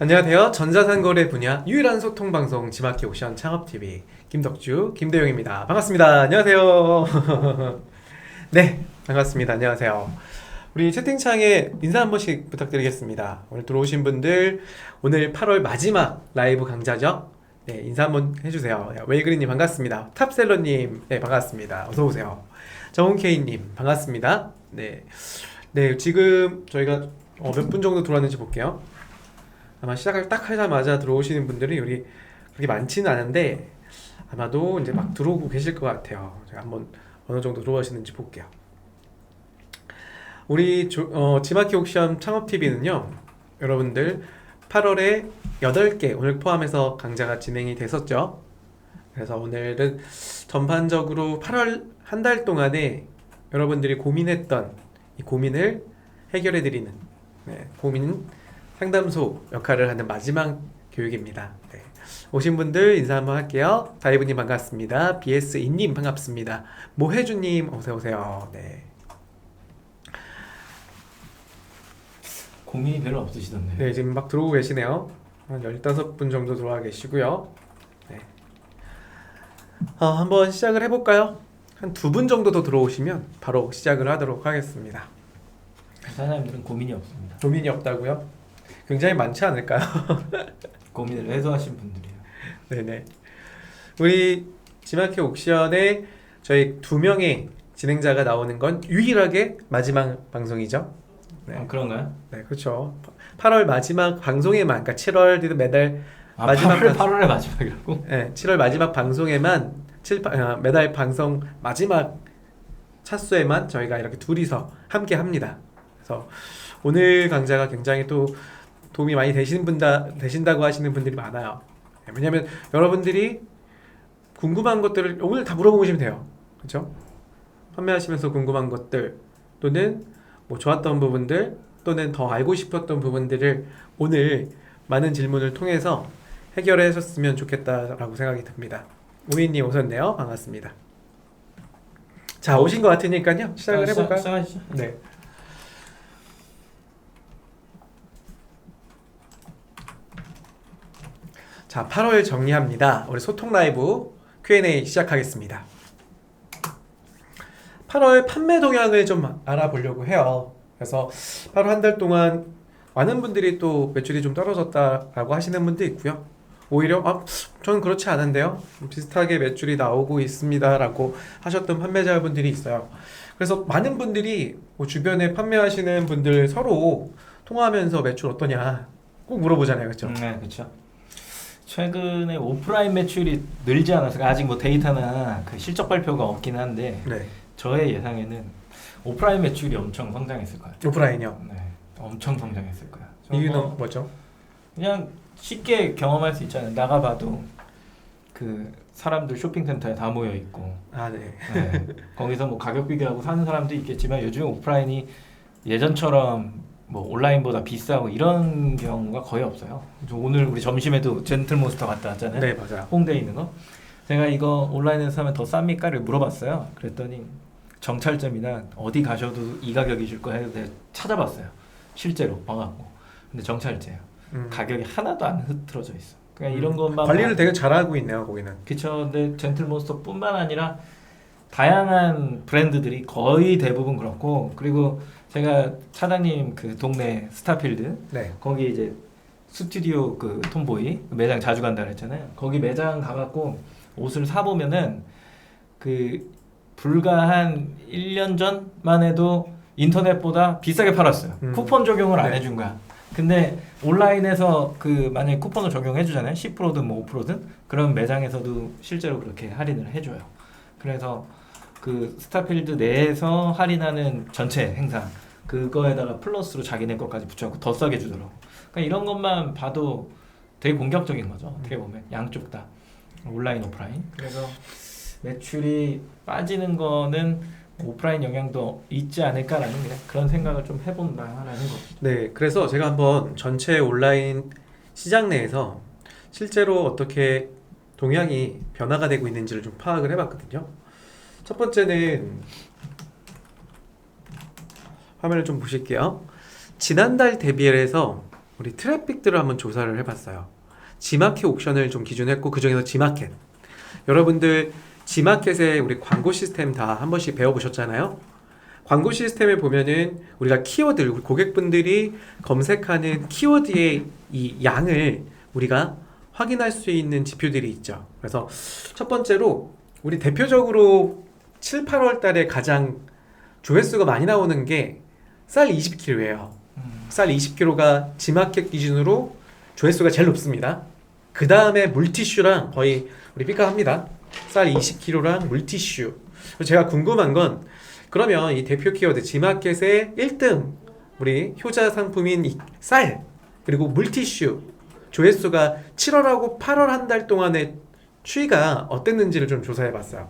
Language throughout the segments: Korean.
안녕하세요. 전자상거래 분야 유일한 소통 방송 지마키 옥션 창업TV 김덕주, 김대용입니다. 반갑습니다. 안녕하세요. 네, 반갑습니다. 안녕하세요. 우리 채팅창에 인사 한 번씩 부탁드리겠습니다. 오늘 들어오신 분들, 오늘 8월 마지막 라이브 강좌죠? 네, 인사 한번 해주세요. 웨이그린님 반갑습니다. 탑셀러님, 네, 반갑습니다. 어서오세요. 정훈케이님, 반갑습니다. 네, 네, 지금 저희가 몇 분 정도 들어왔는지 볼게요. 아마 시작을 딱 하자마자 들어오시는 분들이 여기 그렇게 많지는 않은데 아마도 이제 막 들어오고 계실 것 같아요. 제가 한번 어느 정도 들어오시는지 볼게요. 우리 지마키 옥션 창업TV는요, 여러분들 8월에 8개 오늘 포함해서 강좌가 진행이 됐었죠. 그래서 오늘은 전반적으로 8월 한 달 동안에 여러분들이 고민했던 이 고민을 해결해드리는 고민 상담소 역할을 하는 마지막 교육입니다. 네. 오신 분들 인사 한번 할게요. 다이브님 반갑습니다. BS이님 반갑습니다. 모혜주님 어서오세요. 네. 고민이 별로 없으시던데. 네, 지금 막 들어오고 계시네요. 한 15분 정도 들어와 계시고요. 네. 한번 시작을 해볼까요? 한 2분 정도 더 들어오시면 바로 시작을 하도록 하겠습니다. 사장님들은 고민이 없습니다. 고민이 없다고요? 굉장히 많지 않을까요? 고민을 해소하신 분들이에요. 네네. 우리 지마키 옥션에 저희 2명의 진행자가 나오는 건 유일하게 마지막 방송이죠. 네. 그런가요? 네, 그렇죠. 8월 마지막 방송에만, 그러니까 7월 매달 마지막 8월의 마지막이라고? 네, 7월 마지막 방송에만 매달 방송 마지막 차수에만 저희가 이렇게 둘이서 함께 합니다. 그래서 오늘 강좌가 굉장히 또 도움이 많이 되신다고 하시는 분들이 많아요. 왜냐면 여러분들이 궁금한 것들을 오늘 다 물어보고 계시면 돼요. 그렇죠? 판매하시면서 궁금한 것들 또는 뭐 좋았던 부분들 또는 더 알고 싶었던 부분들을 오늘 많은 질문을 통해서 해결해 하셨으면 좋겠다라고 생각이 듭니다. 오이님 오셨네요. 반갑습니다. 자, 오신 것 같으니까요. 시작을 해볼까요? 시작하시죠. 네. 자, 8월 정리합니다. 우리 소통 라이브 Q&A 시작하겠습니다. 8월 판매 동향을 좀 알아보려고 해요. 그래서 8월 한 달 동안 많은 분들이 또 매출이 좀 떨어졌다라고 하시는 분도 있고요. 오히려 저는 그렇지 않은데요. 비슷하게 매출이 나오고 있습니다라고 하셨던 판매자분들이 있어요. 그래서 많은 분들이 뭐 주변에 판매하시는 분들 서로 통화하면서 매출 어떠냐 꼭 물어보잖아요. 그렇죠? 네, 그렇죠. 최근에 오프라인 매출이 늘지 않아서 아직 뭐 데이터나 그 실적 발표가 없긴 한데 네. 저의 예상에는 오프라인 매출이 엄청 성장했을 거예요. 오프라인이요. 네, 엄청 성장했을 거예요. 이유는 뭐죠? 그냥 쉽게 경험할 수 있잖아요. 나가봐도 그 사람들 쇼핑센터에 다 모여 있고, 네. 네, 거기서 뭐 가격 비교하고 사는 사람도 있겠지만 요즘 오프라인이 예전처럼 뭐 온라인보다 비싸고 이런 경우가 거의 없어요. 오늘 우리 점심에도 젠틀몬스터 갔다 왔잖아요. 네, 맞아요. 홍대에 있는 거. 제가 이거 온라인에서 사면 더 쌉니까를 물어봤어요. 그랬더니 정찰점이나 어디 가셔도 이 가격이실 거예요. 내가 찾아봤어요. 실제로 와갖고. 근데 정찰제예요. 가격이 하나도 안 흐트러져 있어. 그냥 이런 것만 관리를 되게 잘하고 있네요, 거기는. 그쵸. 근데 젠틀몬스터뿐만 아니라 다양한 브랜드들이 거의 대부분 그렇고, 그리고 제가 차장님 그 동네 스타필드, 네. 거기 이제 스튜디오 그 톰보이 매장 자주 간다 그랬잖아요. 거기 매장 가갖고 옷을 사보면은 그 불과 한 1년 전만 해도 인터넷보다 비싸게 팔았어요. 쿠폰 적용을 안 해준 거야. 근데 온라인에서 그 만약에 쿠폰을 적용해 주잖아요. 10%든 뭐 5%든 그럼 매장에서도 실제로 그렇게 할인을 해줘요. 그래서 그 스타필드 내에서 할인하는 전체 행사 그거에다가 플러스로 자기네 것까지 붙여갖고 더 싸게 주더라고. 그러니까 이런 것만 봐도 되게 공격적인 거죠. 어떻게 보면 양쪽 다 온라인 오프라인. 그래서 매출이 빠지는 거는 오프라인 영향도 있지 않을까라는 그런 생각을 좀 해본다라는 거. 네, 그래서 제가 한번 전체 온라인 시장 내에서 실제로 어떻게 동향이 변화가 되고 있는지를 좀 파악을 해봤거든요. 첫 번째는 화면을 좀 보실게요. 지난달 대비해서 우리 트래픽들을 한번 조사를 해봤어요. G마켓 옥션을 좀 기준으로 했고 그 중에서 G마켓. 여러분들 G마켓에 우리 광고 시스템 다 한 번씩 배워보셨잖아요. 광고 시스템에 보면은 우리가 키워드, 우리 고객분들이 검색하는 키워드의 이 양을 우리가 확인할 수 있는 지표들이 있죠. 그래서 첫 번째로 우리 대표적으로 7, 8월 달에 가장 조회수가 많이 나오는 게 쌀 20kg예요. 쌀 20kg가 G마켓 기준으로 조회수가 제일 높습니다. 그 다음에 물티슈랑 거의 우리 삐까합니다. 쌀 20kg랑 물티슈. 제가 궁금한 건 그러면 이 대표 키워드 G마켓의 1등 우리 효자 상품인 이 쌀 그리고 물티슈 조회수가 7월하고 8월 한 달 동안의 추이가 어땠는지를 좀 조사해 봤어요.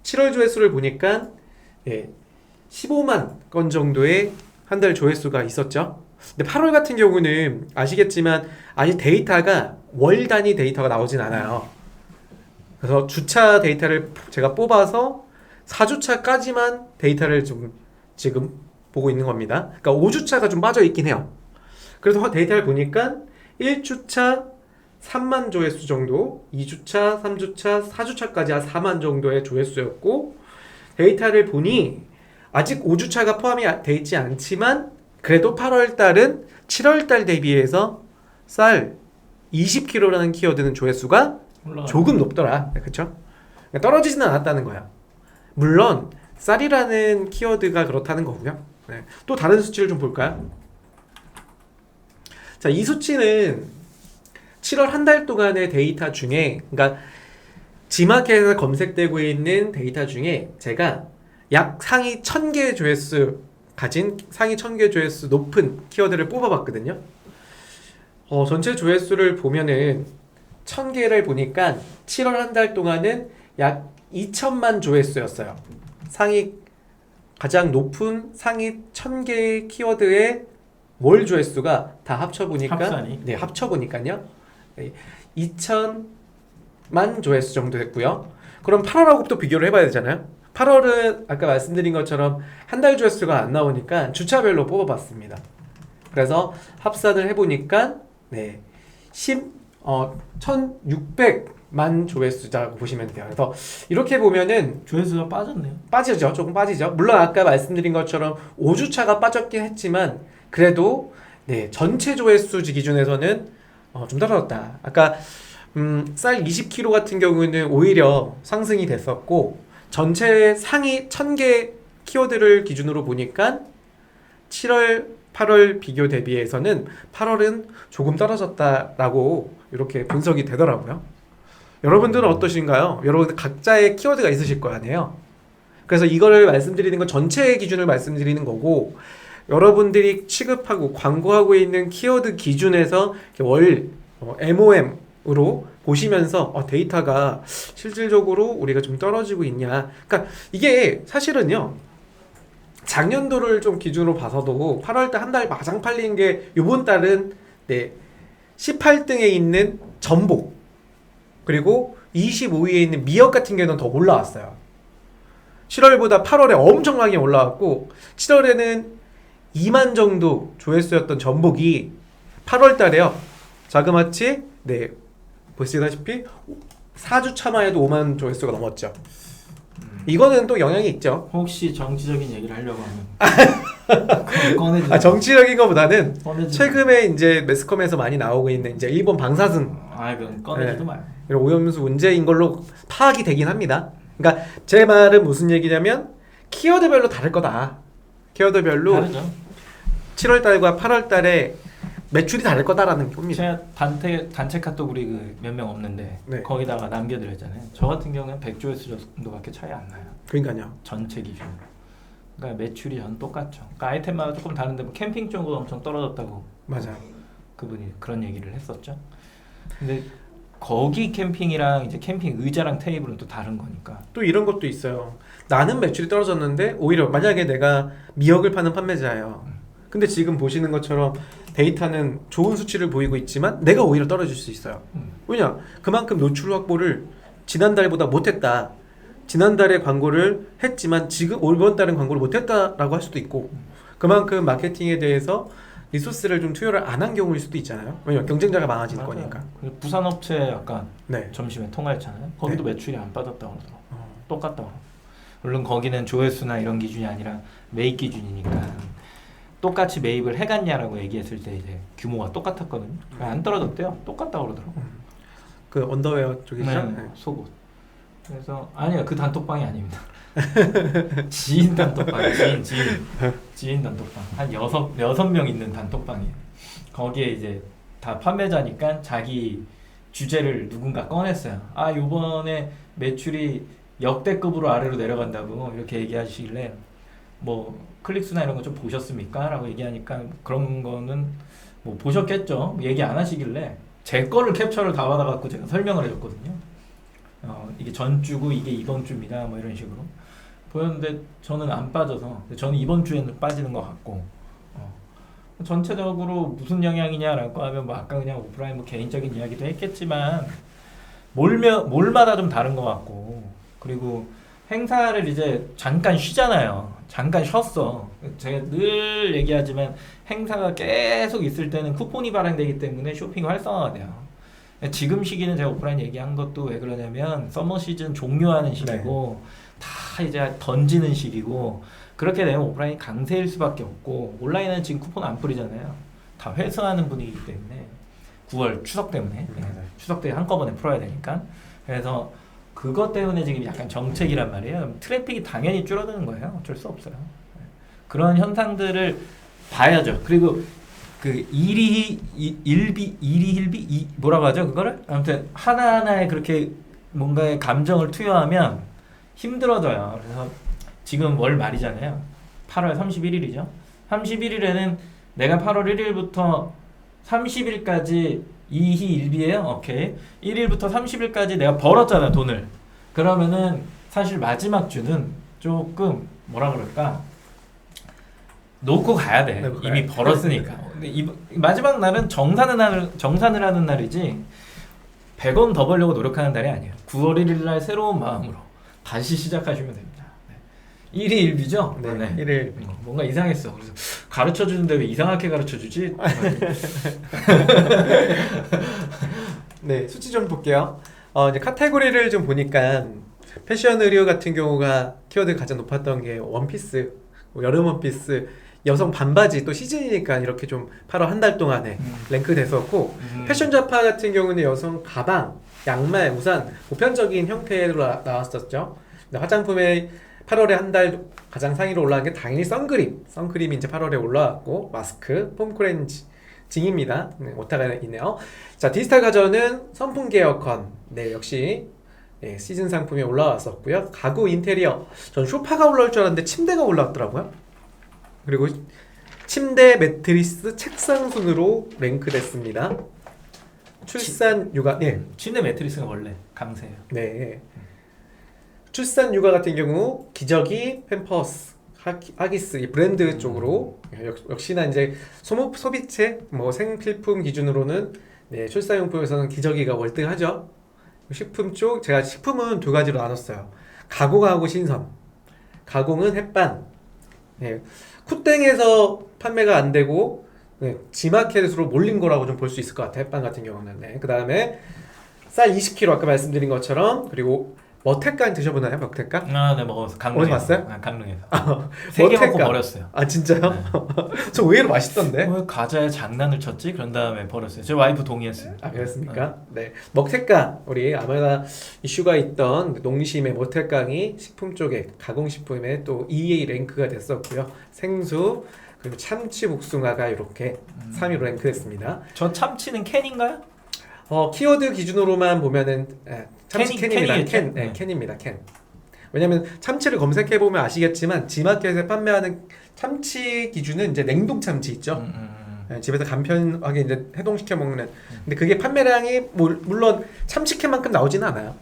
7월 조회수를 보니까 15만 건 정도의 한 달 조회수가 있었죠. 근데 8월 같은 경우는 아시겠지만 아직 데이터가 월 단위 데이터가 나오진 않아요. 그래서 주차 데이터를 제가 뽑아서 4주차까지만 데이터를 좀 지금 보고 있는 겁니다. 그러니까 5주차가 좀 빠져 있긴 해요. 그래서 데이터를 보니까 1주차 3만 조회수 정도, 2주차, 3주차, 4주차까지 한 4만 정도의 조회수였고 데이터를 보니 아직 5주차가 포함이 돼 있지 않지만 그래도 8월 달은 7월 달 대비해서 쌀 20kg라는 키워드는 조회수가 조금 높더라. 그렇죠? 떨어지지는 않았다는 거야. 물론 쌀이라는 키워드가 그렇다는 거고요. 네. 또 다른 수치를 좀 볼까요? 자, 이 수치는 7월 한 달 동안의 데이터 중에, 그러니까 G마켓에서 검색되고 있는 데이터 중에 제가 약 상위 1000개 조회수 가진 상위 1000개 조회수 높은 키워드를 뽑아봤거든요. 전체 조회수를 보면은 1000개를 보니까 7월 한 달 동안은 약 2천만 조회수였어요. 가장 높은 상위 1000개의 키워드의 월 조회수가 다 합쳐보니까 합쳐보니까요 2천만 조회수 정도 됐고요. 그럼 8월하고 또 비교를 해봐야 되잖아요. 8월은 아까 말씀드린 것처럼 한 달 조회수가 안 나오니까 주차별로 뽑아봤습니다. 그래서 합산을 해보니까 1600만 조회수라고 보시면 돼요. 그래서 이렇게 보면은 조회수가 빠졌네요. 빠지죠. 조금 빠지죠. 물론 아까 말씀드린 것처럼 5주차가 빠졌긴 했지만 그래도 전체 조회수 기준에서는 좀 떨어졌다. 아까 쌀 20kg 같은 경우는 오히려 상승이 됐었고 전체 상위 1000개 키워드를 기준으로 보니까 7월, 8월 비교 대비해서는 8월은 조금 떨어졌다라고 이렇게 분석이 되더라고요. 여러분들은 어떠신가요? 여러분 각자의 키워드가 있으실 거 아니에요? 그래서 이거를 말씀드리는 건 전체 기준을 말씀드리는 거고 여러분들이 취급하고 광고하고 있는 키워드 기준에서 월 MOM으로 보시면서 데이터가 실질적으로 우리가 좀 떨어지고 있냐. 그러니까 이게 사실은요. 작년도를 좀 기준으로 봐서도 8월달 한 달 마장 팔린 게 이번 달은 18등에 있는 전복 그리고 25위에 있는 미역 같은 경우는 더 올라왔어요. 7월보다 8월에 엄청나게 올라왔고 7월에는 2만 정도 조회수였던 전복이 8월 달에요. 자그마치 보시다시피 4주차 만에도 5만 조회수가 넘었죠. 이거는 또 영향이 있죠. 혹시 정치적인 얘기를 하려고 하면 꺼내지. 정치적인 것보다는 꺼내지 최근에 이제 매스컴에서 많이 나오고 있는 이제 일본 방사능 그건 꺼내지도 마요. 이런 오염수 문제인 걸로 파악이 되긴 합니다. 그러니까 제 말은 무슨 얘기냐면 키워드별로 다를 거다. 키워드별로 다르죠. 7월 달과 8월 달에 매출이 다를 거다라는 겁니다. 제가 단체 카톡 우리 몇 명 없는데 거기다가 남겨드렸잖아요. 저 같은 경우는 100조회수 정도밖에 차이 안 나요. 그러니까요. 전체 기준. 그러니까 매출이 전 똑같죠. 그러니까 아이템마다 조금 다른데 캠핑 쪽으로 엄청 떨어졌다고. 맞아요. 그분이 그런 얘기를 했었죠. 근데 거기 캠핑이랑 이제 캠핑 의자랑 테이블은 또 다른 거니까. 또 이런 것도 있어요. 나는 매출이 떨어졌는데 오히려 만약에 내가 미역을 파는 판매자예요. 근데 지금 보시는 것처럼 데이터는 좋은 수치를 보이고 있지만 내가 오히려 떨어질 수 있어요. 왜냐? 그만큼 노출 확보를 지난달보다 못했다. 지난달에 광고를 했지만 지금 이번 달은 광고를 못했다라고 할 수도 있고 그만큼 마케팅에 대해서 리소스를 좀 투여를 안 한 경우일 수도 있잖아요. 왜냐면 경쟁자가 많아지는 맞아요. 거니까. 그리고 부산 업체 약간 네. 점심에 통화했잖아요. 거기도 매출이 안 빠졌다고 그러더라고. 어, 똑같다고. 물론 거기는 조회수나 이런 기준이 아니라 매입 기준이니까 똑같이 매입을 해갔냐라고 얘기했을 때 이제 규모가 똑같았거든요. 안 떨어졌대요. 똑같다고 그러더라고. 그 언더웨어 쪽이죠. 네, 네. 속옷. 그래서 아니요 그 단톡방이 아닙니다. 지인 단톡방, 지인 단톡방 한 여섯 명 있는 단톡방이에요. 거기에 이제 다 판매자니까 자기 주제를 누군가 꺼냈어요. 아 요번에 매출이 역대급으로 아래로 내려간다고 이렇게 얘기하시길래 뭐 클릭수나 이런 거 좀 보셨습니까? 라고 얘기하니까 그런 거는 뭐 보셨겠죠. 얘기 안 하시길래 제 거를 캡처를 다 받아갖고 제가 설명을 해줬거든요. 이게 전주고 이게 이번 주입니다. 뭐 이런 식으로 보였는데 저는 안 빠져서 저는 이번 주에는 빠지는 것 같고 전체적으로 무슨 영향이냐라고 하면 뭐 아까 그냥 오프라인 뭐 개인적인 이야기도 했겠지만 몰마다 좀 다른 것 같고 그리고 행사를 이제 잠깐 쉬잖아요. 잠깐 쉬었어. 제가 늘 얘기하지만 행사가 계속 있을 때는 쿠폰이 발행되기 때문에 쇼핑이 활성화가 돼요. 지금 시기는 제가 오프라인 얘기한 것도 왜 그러냐면 서머 시즌 종료하는 시기고 다 이제 던지는 시기고 그렇게 되면 오프라인이 강세일 수밖에 없고 온라인은 지금 쿠폰 안 뿌리잖아요. 다 회수하는 분위기이기 때문에 9월 추석 때문에 추석 때 한꺼번에 풀어야 되니까 그래서 그것 때문에 지금 약간 정책이란 말이에요. 트래픽이 당연히 줄어드는 거예요. 어쩔 수 없어요. 그런 현상들을 봐야죠. 그리고 그 일희일비 뭐라고 하죠 그거를? 아무튼 하나하나에 그렇게 뭔가의 감정을 투여하면 힘들어져요. 그래서 지금 월 말이잖아요. 8월 31일이죠. 31일에는 내가 8월 1일부터 30일까지 이희일비예요. 오케이. 1일부터 30일까지 내가 벌었잖아 돈을. 그러면은 사실 마지막 주는 조금 뭐라 그럴까 놓고 가야 돼. 이미 벌었으니까. 근데 마지막 날은 정산을 하는 날이지 100원 더 벌려고 노력하는 날이 아니에요. 9월 1일 날 새로운 마음으로 다시 시작하시면 됩니다. 네. 1위 일비죠? 네, 1일. 뭔가 이상했어. 그래서 가르쳐 주는데 왜 이상하게 가르쳐 주지? 네, 수치 좀 볼게요. 이제 카테고리를 좀 보니까 패션 의류 같은 경우가 키워드 가장 높았던 게 원피스, 뭐 여름 원피스, 여성 반바지 또 시즌이니까 이렇게 좀 8월 한 달 동안에 랭크 됐었고 패션 잡화 같은 경우는 여성 가방, 양말, 우산 보편적인 형태로 나왔었죠. 화장품에 8월에 한 달 가장 상위로 올라간 게 당연히 선크림이 이제 8월에 올라왔고 마스크, 폼크렌징입니다. 네, 오타가 있네요. 자, 디지털 가전은 선풍기 에어컨, 네 역시 네, 시즌 상품이 올라왔었고요. 가구 인테리어, 전 소파가 올라올 줄 알았는데 침대가 올라왔더라고요. 그리고 침대, 매트리스, 책상 순으로 랭크됐습니다. 출산, 육아, 네. 침대 매트리스는 원래 강세예요. 네. 출산, 육아 같은 경우 기저귀, 팸퍼스, 하기스 이 브랜드 쪽으로 역시나 이제 소비체, 뭐 생필품 기준으로는 네, 출산용품에서는 기저귀가 월등하죠. 식품 쪽 제가 식품은 두 가지로 나눴어요. 가공하고 신선. 가공은 햇반. 네. 쿠땡에서 판매가 안 되고 네, 지마켓으로 몰린 거라고 좀 볼 수 있을 것 같아요. 햇반 같은 경우는. 네. 그 다음에 쌀 20kg 아까 말씀드린 것처럼 그리고 머택간 드셔보나요? 머택간? 네 먹었어. 강릉에서. 어디서 봤어요? 강릉에서. 3개 먹고 버렸어요. 아 진짜요? 네. 저 의외로 맛있던데. 왜 과자에 장난을 쳤지? 그런 다음에 버렸어요. 제 와이프 동의했어요. 아 그렇습니까? 네. 먹태깡 우리 아마가 이슈가 있던 농심의 먹태깡이 식품 쪽에 가공식품에 또 2위 랭크가 됐었고요. 생수 그리고 참치 복숭아가 이렇게 3위로 랭크됐습니다. 저 참치는 캔인가요? 키워드 기준으로만 보면은 참치 캔입니다. 캔이겠죠? 네, 캔입니다. 캔. 왜냐면 참치를 검색해 보면 아시겠지만 지마켓에 판매하는 참치 기준은 이제 냉동 참치 있죠. 네, 집에서 간편하게 이제 해동시켜 먹는. 근데 그게 판매량이 물론 참치캔만큼 나오지는 않아요.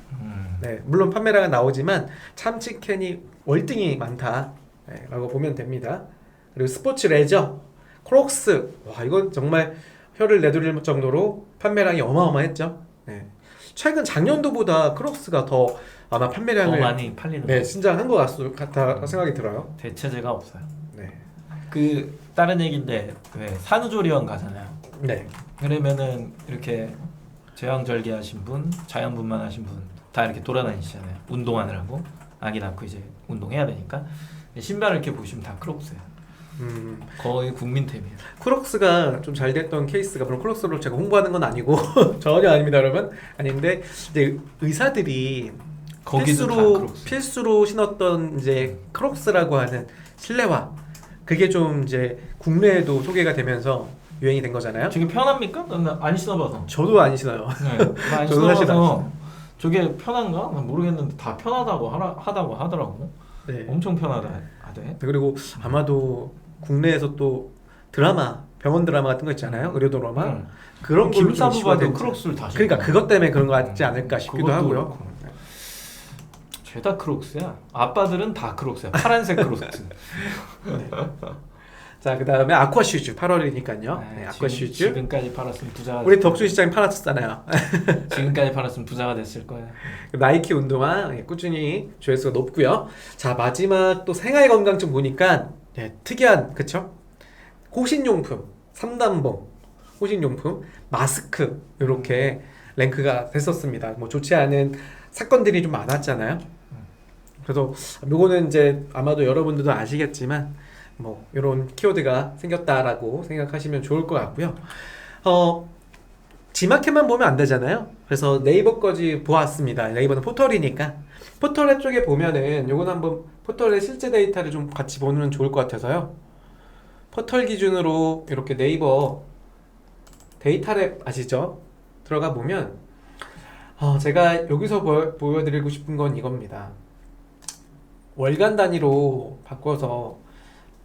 네, 물론 판매량은 나오지만 참치캔이 월등히 많다라고 보면 됩니다. 그리고 스포츠 레저, 크록스, 와 이건 정말 혀를 내두릴 정도로 판매량이 어마어마했죠. 네. 최근 작년도보다 크록스가 더 아마 판매량을 더 많이 팔리는 네, 신장한 것 같다 생각이 들어요. 대체제가 없어요. 네. 그 다른 얘기인데 왜 산후조리원 가잖아요. 네. 그러면은 이렇게 제왕절개하신 분, 자연분만하신 분 다 이렇게 돌아다니시잖아요. 운동하느라고 아기 낳고 이제 운동해야 되니까 신발을 이렇게 보시면 다 크록스예요. 거의 국민템이에요. 크록스가 좀 잘 됐던 케이스가, 물론 크록스로 제가 홍보하는 건 아니고 전혀 아닙니다, 여러분. 아닌데 이제 의사들이 거기도 다 필수로 크록스. 필수로 신었던 이제 크록스라고 하는 실내화, 그게 좀 이제 국내에도 소개가 되면서 유행이 된 거잖아요. 저게 편합니까? 나는 안 신어봐서. 저도 안 신어요. 네, 나안 저도 사실 안 신어봐서 저게 편한가? 난 모르겠는데 다 편하다고 하다고 하더라고. 네. 엄청 편하다 하대. 그리고 아마도 국내에서 또 드라마, 병원 드라마 같은 거 있잖아요. 의료 드라마. 응. 그런 걸로 좀 이슈가 김사부가 됐지. 크록스를 다시. 그러니까 그것 때문에 그런 거 같지 않을까 싶기도 그것도 하고요. 그렇고. 죄다 크록스야. 아빠들은 다 크록스야. 파란색 크록스. 자, 그다음에 아쿠아 슈즈 8월이니까요. 네, 아쿠아 슈즈. 지금까지 팔았으면 부자가 우리 됐을 덕수 시장이 팔았었잖아요. 거야. 지금까지 팔았으면 부자가 됐을 거야. 나이키 운동화 꾸준히 조회수가 높고요. 자, 마지막 또 생활 건강증 보니까 특이한, 그쵸? 호신용품, 삼단봉, 호신용품, 마스크 이렇게 랭크가 됐었습니다. 뭐 좋지 않은 사건들이 좀 많았잖아요. 그래서 요거는 이제 아마도 여러분들도 아시겠지만 뭐 이런 키워드가 생겼다라고 생각하시면 좋을 것 같고요. 지마켓만 보면 안 되잖아요. 그래서 네이버 거지 보았습니다. 네이버는 포털이니까 포털 쪽에 보면은 요건 한번 포털의 실제 데이터를 좀 같이 보면 좋을 것 같아서요. 포털 기준으로 이렇게 네이버 데이터랩 아시죠? 들어가 보면 제가 여기서 보여드리고 싶은 건 이겁니다. 월간 단위로 바꿔서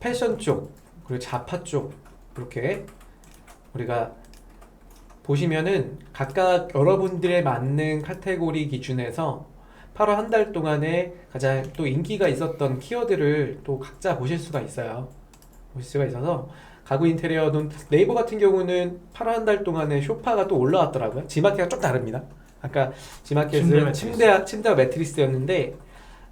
패션 쪽 그리고 자파 쪽 이렇게 우리가 보시면은 각각 여러분들의 맞는 카테고리 기준에서 8월 한 달 동안에 가장 또 인기가 있었던 키워드를 또 각자 보실 수가 있어요. 보실 수가 있어서 가구 인테리어는 네이버 같은 경우는 8월 한 달 동안에 쇼파가 또 올라왔더라고요. 지마켓과 좀 다릅니다. 아까 지마켓은 침대와 매트리스였는데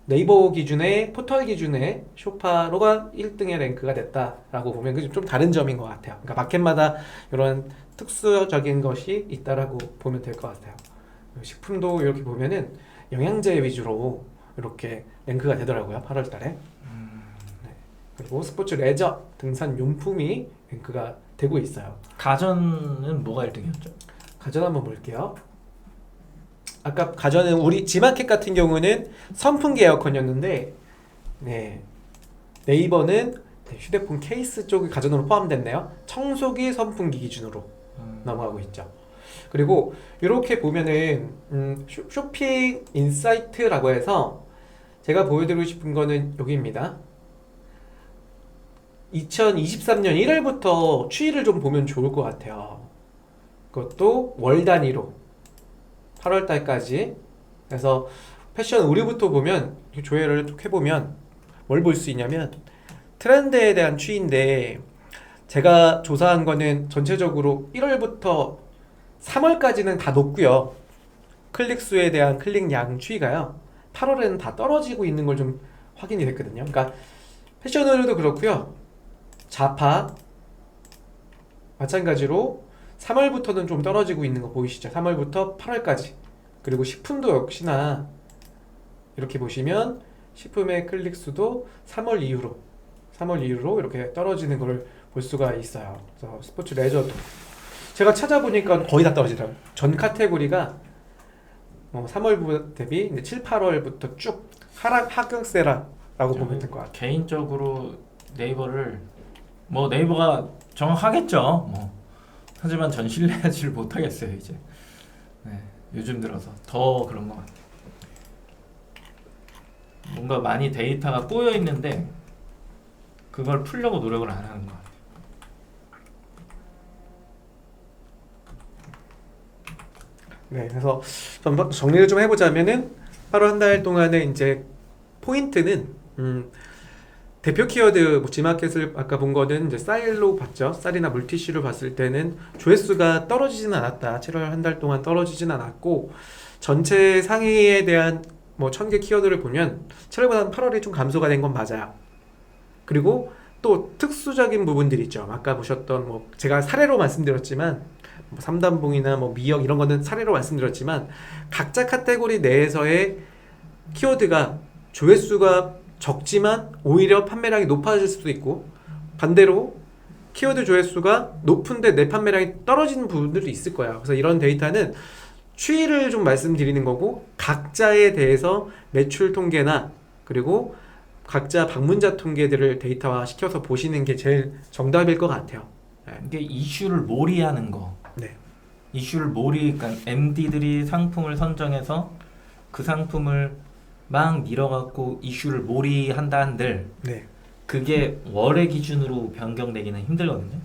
네이버 기준에 포털 기준에 쇼파로가 1등의 랭크가 됐다라고 보면 그게 좀 다른 점인 것 같아요. 그러니까 마켓마다 이런 특수적인 것이 있다라고 보면 될 것 같아요. 식품도 이렇게 보면은 영양제 위주로 이렇게 랭크가 되더라고요. 8월 달에. 네. 그리고 스포츠 레저 등산 용품이 랭크가 되고 있어요. 가전은 뭐가 1등이었죠? 가전 한번 볼게요. 아까 가전은 우리 지마켓 같은 경우는 선풍기 에어컨이었는데 네. 네이버는 휴대폰 케이스 쪽이 가전으로 포함됐네요. 청소기 선풍기 기준으로 넘어가고 있죠. 그리고 이렇게 보면은 쇼핑 인사이트라고 해서 제가 보여드리고 싶은 거는 여기입니다. 2023년 1월부터 추이를 좀 보면 좋을 것 같아요. 그것도 월 단위로 8월 달까지. 그래서 패션 의류부터 보면 조회를 쭉 해보면 뭘 볼 수 있냐면 트렌드에 대한 추이인데 제가 조사한 거는 전체적으로 1월부터 3월까지는 다 높고요. 클릭 수에 대한 클릭 양 추이가요. 8월에는 다 떨어지고 있는 걸 좀 확인이 됐거든요. 그러니까 패션 의류도 그렇고요. 자파 마찬가지로 3월부터는 좀 떨어지고 있는 거 보이시죠? 3월부터 8월까지. 그리고 식품도 역시나 이렇게 보시면 식품의 클릭 수도 3월 이후로 이렇게 떨어지는 걸 볼 수가 있어요. 그래서 스포츠 레저도 제가 찾아보니까 거의 다 떨어지더라고요. 전 카테고리가 3월 대비 7, 8월부터 쭉 하락세라고 보면 될 것 같아요. 개인적으로 네이버를 뭐 네이버가 정확하겠죠. 뭐 하지만 전 신뢰하지를 못하겠어요 이제. 네, 요즘 들어서 더 그런 것 같아요. 뭔가 많이 데이터가 꼬여 있는데 그걸 풀려고 노력을 안 하는 것 같아요. 네, 그래서 정리를 좀 해보자면은 8월 한 달 동안에 이제 포인트는 대표 키워드 뭐 지마켓을 아까 본 거는 이제 쌀로 봤죠. 쌀이나 물티슈를 봤을 때는 조회수가 떨어지지는 않았다. 7월 한 달 동안 떨어지진 않았고 전체 상위에 대한 뭐 1000개 키워드를 보면 7월보다는 8월이 좀 감소가 된 건 맞아요. 그리고 또 특수적인 부분들이 있죠. 아까 보셨던 뭐 제가 사례로 말씀드렸지만 뭐 삼단봉이나 뭐 미역 이런 거는 사례로 말씀드렸지만 각자 카테고리 내에서의 키워드가 조회수가 적지만 오히려 판매량이 높아질 수도 있고 반대로 키워드 조회수가 높은데 내 판매량이 떨어지는 부분들도 있을 거야. 그래서 이런 데이터는 추이를 좀 말씀드리는 거고 각자에 대해서 매출 통계나 그리고 각자 방문자 통계들을 데이터화 시켜서 보시는 게 제일 정답일 것 같아요. 네. 이게 이슈를 몰이하는 거. 네. 이슈를 몰이, 그러니까 MD들이 상품을 선정해서 그 상품을 막 밀어갖고 이슈를 몰이한다 한들 네. 그게 월의 기준으로 변경되기는 힘들거든요.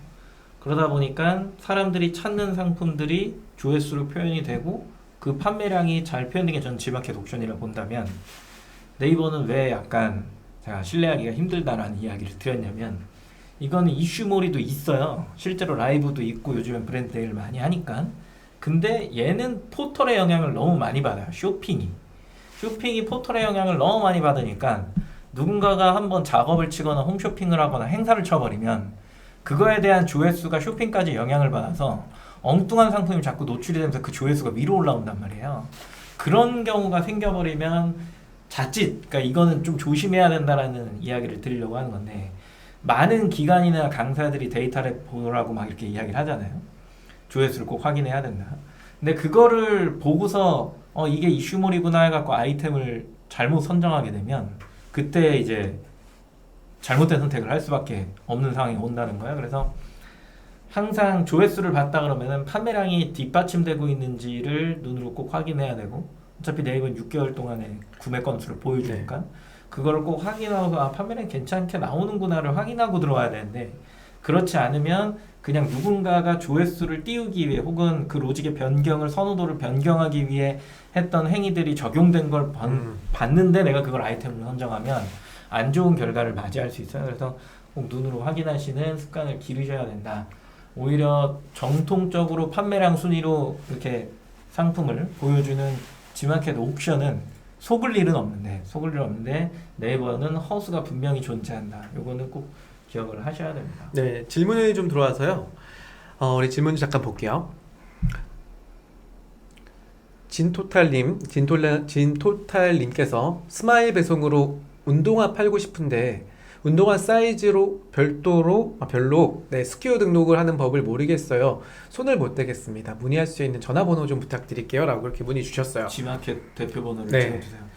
그러다 보니까 사람들이 찾는 상품들이 조회수로 표현이 되고 그 판매량이 잘 표현된 게 저는 지마켓 옥션이라고 본다면 네이버는 왜 약간 제가 신뢰하기가 힘들다라는 이야기를 드렸냐면 이거는 이슈몰이도 있어요. 실제로 라이브도 있고 요즘엔 브랜드 데이를 많이 하니까. 근데 얘는 포털의 영향을 너무 많이 받아요. 쇼핑이 포털의 영향을 너무 많이 받으니까 누군가가 한번 작업을 치거나 홈쇼핑을 하거나 행사를 쳐버리면 그거에 대한 조회수가 쇼핑까지 영향을 받아서 엉뚱한 상품이 자꾸 노출이 되면서 그 조회수가 위로 올라온단 말이에요. 그런 경우가 생겨버리면 자칫, 그러니까 이거는 좀 조심해야 된다라는 이야기를 드리려고 하는 건데 많은 기관이나 강사들이 데이터를 보라고 막 이렇게 이야기를 하잖아요. 조회수를 꼭 확인해야 된다. 근데 그거를 보고서 이게 이슈몰이구나 해갖고 아이템을 잘못 선정하게 되면 그때 이제 잘못된 선택을 할 수밖에 없는 상황이 온다는 거예요. 그래서 항상 조회수를 봤다 그러면은 판매량이 뒷받침되고 있는지를 눈으로 꼭 확인해야 되고 어차피 네이버는 6개월 동안의 구매 건수를 보여주니까 네. 그걸 꼭 확인하고 판매량 괜찮게 나오는구나를 확인하고 들어와야 되는데 그렇지 않으면 그냥 누군가가 조회수를 띄우기 위해 혹은 그 로직의 변경을 선호도를 변경하기 위해 했던 행위들이 적용된 걸 봤는데 내가 그걸 아이템으로 선정하면 안 좋은 결과를 맞이할 수 있어요. 그래서 꼭 눈으로 확인하시는 습관을 기르셔야 된다. 오히려 정통적으로 판매량 순위로 이렇게 상품을 보여주는 지마켓 옥션은 속을 일은 없는데 네이버는 허수가 분명히 존재한다. 요거는 꼭 기억을 하셔야 됩니다. 네, 질문이 좀 들어와서요. 우리 질문 잠깐 볼게요. 진토탈님께서 스마일 배송으로 운동화 팔고 싶은데 운동화 사이즈로 별로 SKU 등록을 하는 법을 모르겠어요. 손을 못 대겠습니다. 문의할 수 있는 전화번호 좀 부탁드릴게요. 라고 이렇게 문의 주셨어요. 지마켓 대표번호를 네. 찍어주세요.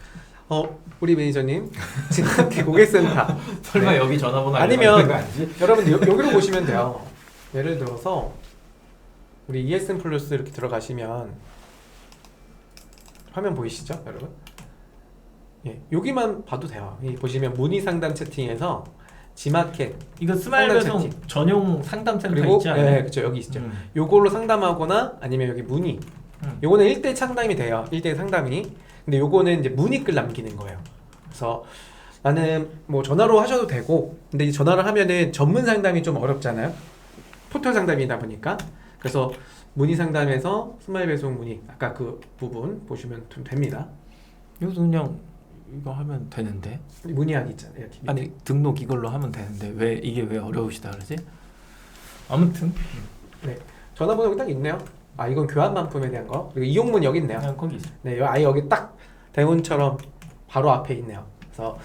우리 매니저님 지마켓 고객센터 설마 네. 여기 전화번호 아니면 알려주는 거 아니지? 여러분 여기로 보시면 돼요. 예를 들어서 우리 ESN 플러스 이렇게 들어가시면 화면 보이시죠, 여러분? 예, 여기만 봐도 돼요. 여기 보시면 문의 상담 채팅에서 지마켓 이거 스마일 상담 배송 채팅. 전용 상담 센터 그리고 있지 않아요? 그렇죠, 여기 있죠. 음. 요걸로 상담하거나 아니면 여기 문의. 요거는 1대1 상담이 돼요. 1대1 상담이. 근데 요거는 이제 문의글 남기는 거예요. 그래서 나는 뭐 전화로 하셔도 되고, 근데 이 전화를 하면은 전문 상담이 좀 어렵잖아요. 포털 상담이다 보니까. 그래서 문의 상담에서 스마일 배송 문의, 아까 그 부분 보시면 좀 됩니다. 이것도 그냥 이거 하면 되는데 문의하기 있잖아요. 여기 밑에. 아니 등록 이걸로 하면 되는데 왜 이게 왜 어려우시다 그러지? 아무튼 네, 전화번호 여기 딱 있네요. 아, 이건 교환 반품에 대한 거. 그리고 이용문 여기 있네요. 그냥 거기 있어. 네, 아예 여기 딱 대문처럼 바로 앞에 있네요. 그래서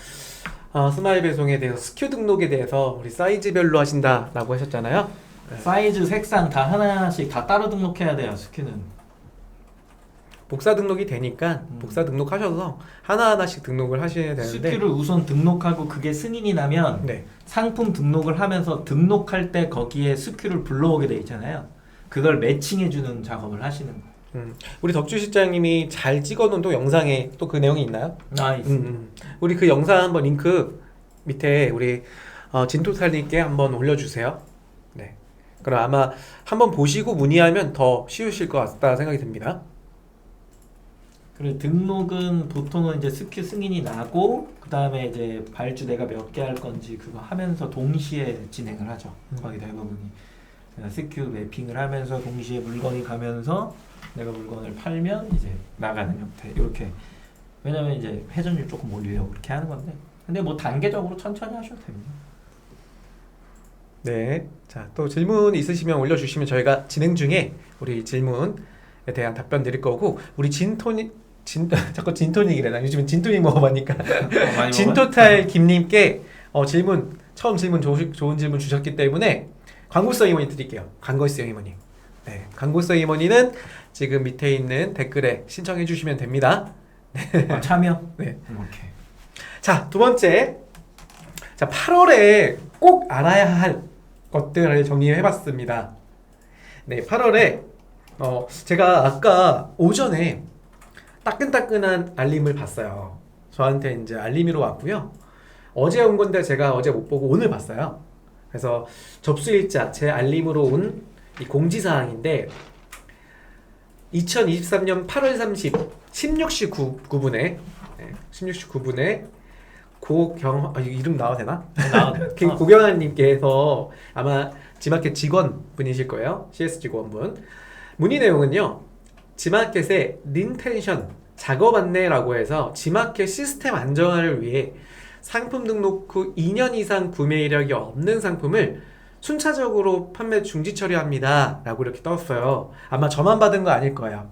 스마일 배송에 대해서 SKU 등록에 대해서 우리 사이즈별로 하신다라고 하셨잖아요. 네. 사이즈, 색상 다 하나씩 다 따로 등록해야 돼요. 스큐는. 복사 등록이 되니까 복사 등록하셔서 하나하나씩 등록을 하셔야 되는데 스큐를 우선 등록하고 그게 승인이 나면 네. 상품 등록을 하면서 등록할 때 거기에 스큐를 불러오게 돼 있잖아요. 그걸 매칭해주는 작업을 하시는 거예요. 우리 덕주 실장님이 잘 찍어놓은 또 영상에 또 그 내용이 있나요? 있습니다. 우리 그 영상 한번 링크 밑에 우리 진토살님께 한번 올려주세요. 네. 그럼 아마 한번 보시고 문의하면 더 쉬우실 것 같다 생각이 듭니다. 그리고 등록은 보통은 이제 스큐 승인이 나고 그 다음에 이제 발주 내가 몇 개 할 건지 그거 하면서 동시에 진행을 하죠. 거의 대부분이 스큐 매핑을 하면서 동시에 물건이 가면서 내가 물건을 팔면 이제 나가는 형태 이렇게. 왜냐면 이제 회전율 조금 올리려고 그렇게 하는 건데 근데 뭐 단계적으로 천천히 하셔도 됩니다. 네. 자, 또 질문 있으시면 올려주시면 저희가 진행 중에 우리 질문에 대한 답변 드릴 거고, 우리 자꾸 진토닉이래. 나 요즘은 진토닉 먹어보니까. 많이 진토탈 김님께 처음 질문 좋은 질문 주셨기 때문에 광고성 이모니 드릴게요. 광고성 이모니. 네, 광고성 이모니는 지금 밑에 있는 댓글에 신청해 주시면 됩니다. 참여? 네. 오케이. 자, 두 번째. 자, 8월에 꼭 알아야 할 것들을 정리해 봤습니다. 네, 8월에 제가 아까 오전에 따끈따끈한 알림을 봤어요. 저한테 이제 알림으로 왔고요. 어제 온 건데 제가 어제 못 보고 오늘 봤어요. 그래서 접수일자 제 알림으로 온 이 공지사항인데 2023년 8월 30 16시 9분에 16시 9분에 이름 나와도 되나? 나와도 돼. 고경환님께서 아마 지마켓 직원분이실 거예요. CS 직원분. 문의 내용은요. 지마켓의 린텐션 작업 안내라고 해서 지마켓 시스템 안정화를 위해 상품 등록 후 2년 이상 구매 이력이 없는 상품을 순차적으로 판매 중지 처리합니다 라고 이렇게 떴어요. 아마 저만 받은 거 아닐 거예요.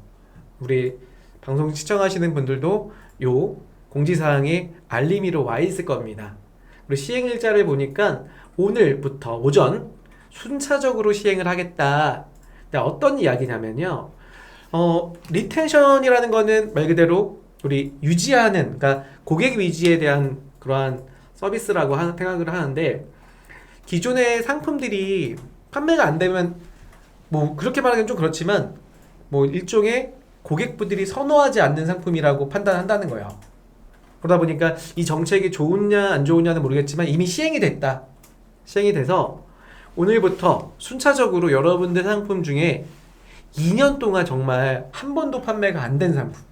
우리 방송 시청하시는 분들도 요 공지사항이 알림이로 와 있을 겁니다. 우리 시행일자를 보니까 오늘부터 오전 순차적으로 시행을 하겠다. 근데 어떤 이야기냐면요. 리텐션이라는 거는 말 그대로 우리 유지하는, 그러니까 고객 위주에 대한 그러한 서비스라고 생각을 하는데, 기존의 상품들이 판매가 안 되면 뭐 그렇게 말하기는 좀 그렇지만 뭐 일종의 고객분들이 선호하지 않는 상품이라고 판단한다는 거예요. 그러다 보니까 이 정책이 좋으냐 안 좋으냐는 모르겠지만 이미 시행이 됐다. 시행이 돼서 오늘부터 순차적으로 여러분들 상품 중에 2년 동안 정말 한 번도 판매가 안 된 상품,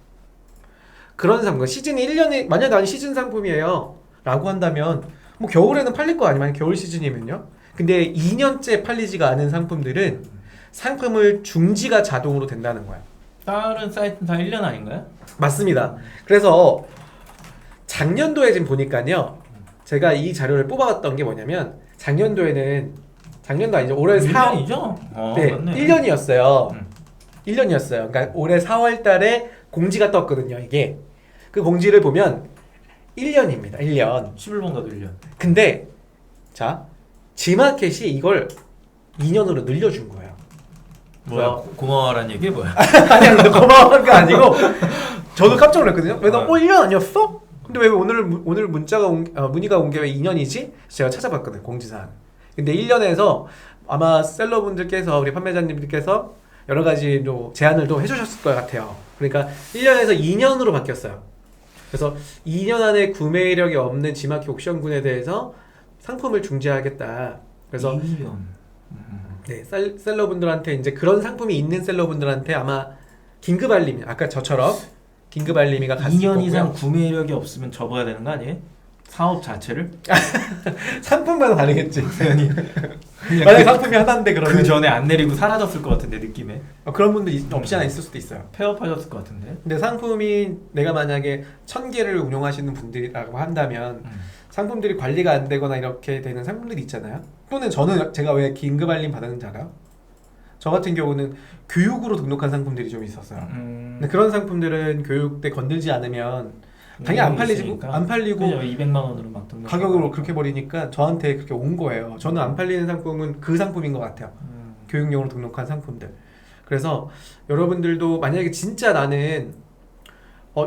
그런 상품, 시즌이 1년에 만약 난 시즌 상품이에요 라고 한다면 뭐 겨울에는 팔릴 거 아니면 겨울 시즌이면요. 근데 2년째 팔리지가 않은 상품들은 상품을 중지가 자동으로 된다는 거야. 다른 사이트는 다 1년 아닌가요? 맞습니다. 그래서 작년도에 지금 보니까요. 제가 이 자료를 뽑아봤던 게 뭐냐면 작년도 아니죠. 올해 1년이죠? 네, 맞네. 1년이었어요. 음. 1년이었어요. 그러니까 올해 4월 달에 공지가 떴거든요, 이게. 그 공지를 보면 1년입니다. 1년. 11번 가도 1년. 근데 자, 지마켓이 이걸 2년으로 늘려준 거예요. 뭐야? 고마워라는 얘기 뭐야? 아니, 고마운 거 아니고 저도 깜짝 놀랐거든요. 왜 나 1년 아니었어? 근데 왜 오늘 문의가 온 게 왜 2년이지? 제가 찾아봤거든요, 공지사항. 근데 1년에서 아마 셀러분들께서, 우리 판매자님들께서 여러 가지로 제안을 또 해주셨을 것 같아요. 그러니까 1년에서 2년으로 바뀌었어요. 그래서 2년 안에 구매 이력이 없는 지마켓 옥션군에 대해서 상품을 중지하겠다. 그래서 2년. 네, 셀러분들한테 이제 그런 상품이 있는 셀러분들한테 아마 긴급 알림, 아까 저처럼 긴급 알림이가 갔을 2년 거고요. 이상 구매 이력이 없으면 접어야 되는 거 아니에요? 사업 자체를? 상품마다 다르겠지. 만약 상품이 하나인데 그러면 그 전에 안 내리고 사라졌을 것 같은데 느낌에 그런 분들 없지 않아 있을 수도 있어요. 폐업하셨을 것 같은데. 근데 상품이 내가 만약에 1000개를 운영하시는 분들이라고 한다면 상품들이 관리가 안 되거나 이렇게 되는 상품들이 있잖아요. 또는 제가 왜 긴급 알림 받았는지 알아요? 저 같은 경우는 교육으로 등록한 상품들이 좀 있었어요. 근데 그런 상품들은 교육 때 건들지 않으면 당연히 안 팔리고 그죠, 200만 원으로 막 등록. 가격으로 그렇게 버리니까 저한테 그렇게 온 거예요. 저는 안 팔리는 상품은 그 상품인 것 같아요. 교육용으로 등록한 상품들. 그래서 여러분들도 만약에 진짜 나는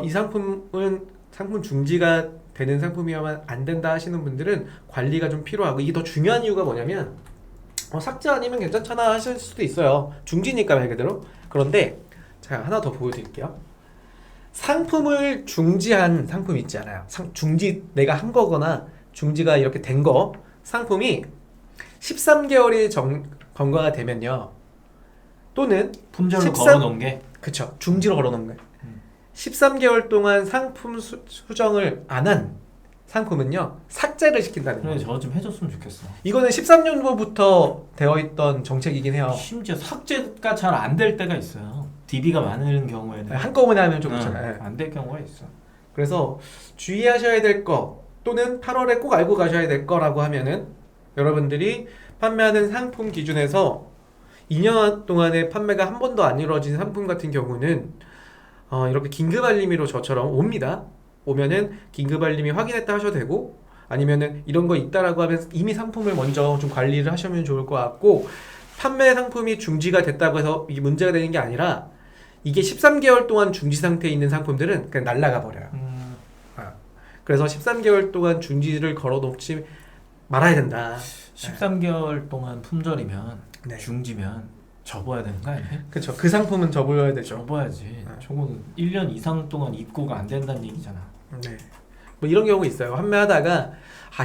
이 상품은 상품 중지가 되는 상품이어만 안 된다 하시는 분들은 관리가 좀 필요하고, 이게 더 중요한 이유가 뭐냐면 삭제 아니면 괜찮잖아 하실 수도 있어요. 중지니까 말 그대로. 그런데 제가 하나 더 보여드릴게요. 상품을 중지한 상품 있잖아요. 중지 내가 한 거거나 중지가 이렇게 된 거, 상품이 13개월이 경과가 되면요, 또는 품절로 걸어놓은 게. 그쵸, 중지로 걸어놓은 거예요. 13개월 동안 상품 수정을 안 한 상품은요 삭제를 시킨다는 그래, 거예요. 저거 좀 해줬으면 좋겠어. 이거는 13년도부터 되어 있던 정책이긴 해요. 심지어 삭제가 잘 안 될 때가 있어요. DB가 많은 경우에는. 한꺼번에 하면 좀 그렇잖아요. 안 될 경우가 있어. 그래서 주의하셔야 될 거, 또는 8월에 꼭 알고 가셔야 될 거라고 하면은 여러분들이 판매하는 상품 기준에서 2년 동안에 판매가 한 번도 안 이루어진 상품 같은 경우는 이렇게 긴급 알림으로 저처럼 옵니다. 오면은 긴급 알림이 확인했다 하셔도 되고, 아니면은 이런 거 있다라고 하면 이미 상품을 먼저 좀 관리를 하시면 좋을 것 같고, 판매 상품이 중지가 됐다고 해서 이게 문제가 되는 게 아니라 이게 13개월 동안 중지 상태에 있는 상품들은 그냥 날아가 버려요. 그래서 13개월 동안 중지를 걸어놓지 말아야 된다. 13개월 동안 품절이면 네. 중지면 접어야 되는 거 아니에요? 그렇죠. 그 상품은 접어야 되죠. 접어야지. 저거는 1년 이상 동안 입고가 안 된다는 얘기잖아. 네. 뭐 이런 경우 있어요. 판매하다가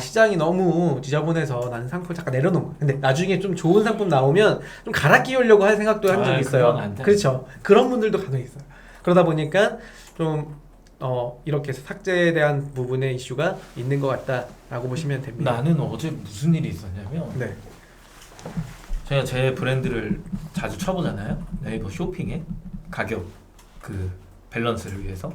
시장이 너무 지저분해서 나는 상품을 잠깐 내려놓은 거야. 근데 나중에 좀 좋은 상품 나오면 좀 갈아 끼우려고 할 생각도 한 적이 있어요. 그건 안 돼. 그렇죠. 그런 분들도 간혹 있어요. 그러다 보니까 좀 이렇게 삭제에 대한 부분의 이슈가 있는 것 같다라고 보시면 됩니다. 나는 어제 무슨 일이 있었냐면 네. 제가 제 브랜드를 자주 쳐보잖아요. 네이버 쇼핑에 가격 그 밸런스를 위해서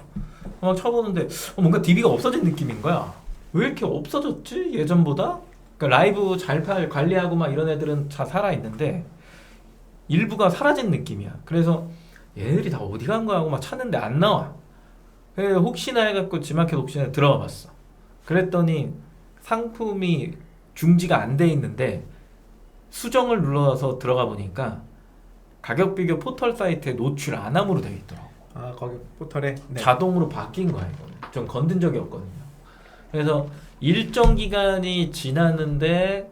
막 쳐보는데 뭔가 DB가 없어진 느낌인 거야. 왜 이렇게 없어졌지 예전보다? 그러니까 라이브 잘 관리하고 막 이런 애들은 다 살아 있는데 일부가 사라진 느낌이야. 그래서 얘네들이 다 어디 간 거야 하고 막 찾는데 안 나와. 그래서 혹시나 해갖고 지마켓 옵션에 들어가 봤어. 그랬더니 상품이 중지가 안 돼 있는데 수정을 눌러서 들어가 보니까 가격 비교 포털 사이트에 노출 안함으로 되어 있더라고. 거기 포털에 네. 자동으로 바뀐 거야 이거는. 전 건든 적이 없거든요. 그래서 일정 기간이 지났는데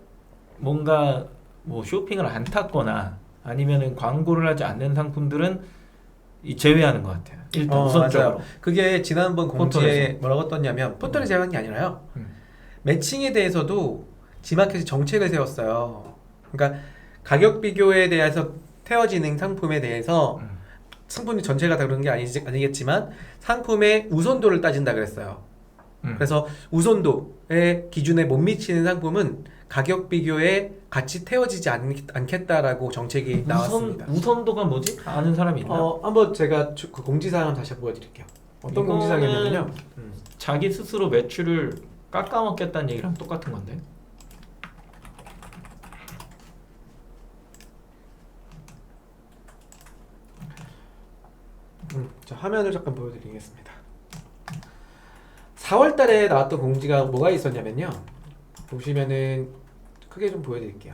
뭔가 뭐 쇼핑을 안 탔거나 아니면은 광고를 하지 않는 상품들은 제외하는 것 같아요. 일단 우선적으로. 맞아요. 그게 지난번 공지에 포털에서. 뭐라고 떴냐면 포털이 제외한 게 아니라요. 매칭에 대해서도 지마켓이 정책을 세웠어요. 그러니까 가격 비교에 대해서 태워지는 상품에 대해서 상품이 전체가 다 그런 게 아니겠지만 상품의 우선도를 따진다 그랬어요. 그래서 우선도의 기준에 못 미치는 상품은 가격 비교에 같이 태워지지 않겠다라고 정책이 나왔습니다. 우선도가 뭐지? 아는 사람이 있나? 한번 제가 그 공지사항 다시 보여드릴게요. 어떤 이거는 공지사항이냐면요. 자기 스스로 매출을 깎아먹겠다는 얘기랑 똑같은 건데. 자, 화면을 잠깐 보여드리겠습니다. 4월 달에 나왔던 공지가 뭐가 있었냐면요. 보시면은 크게 좀 보여드릴게요.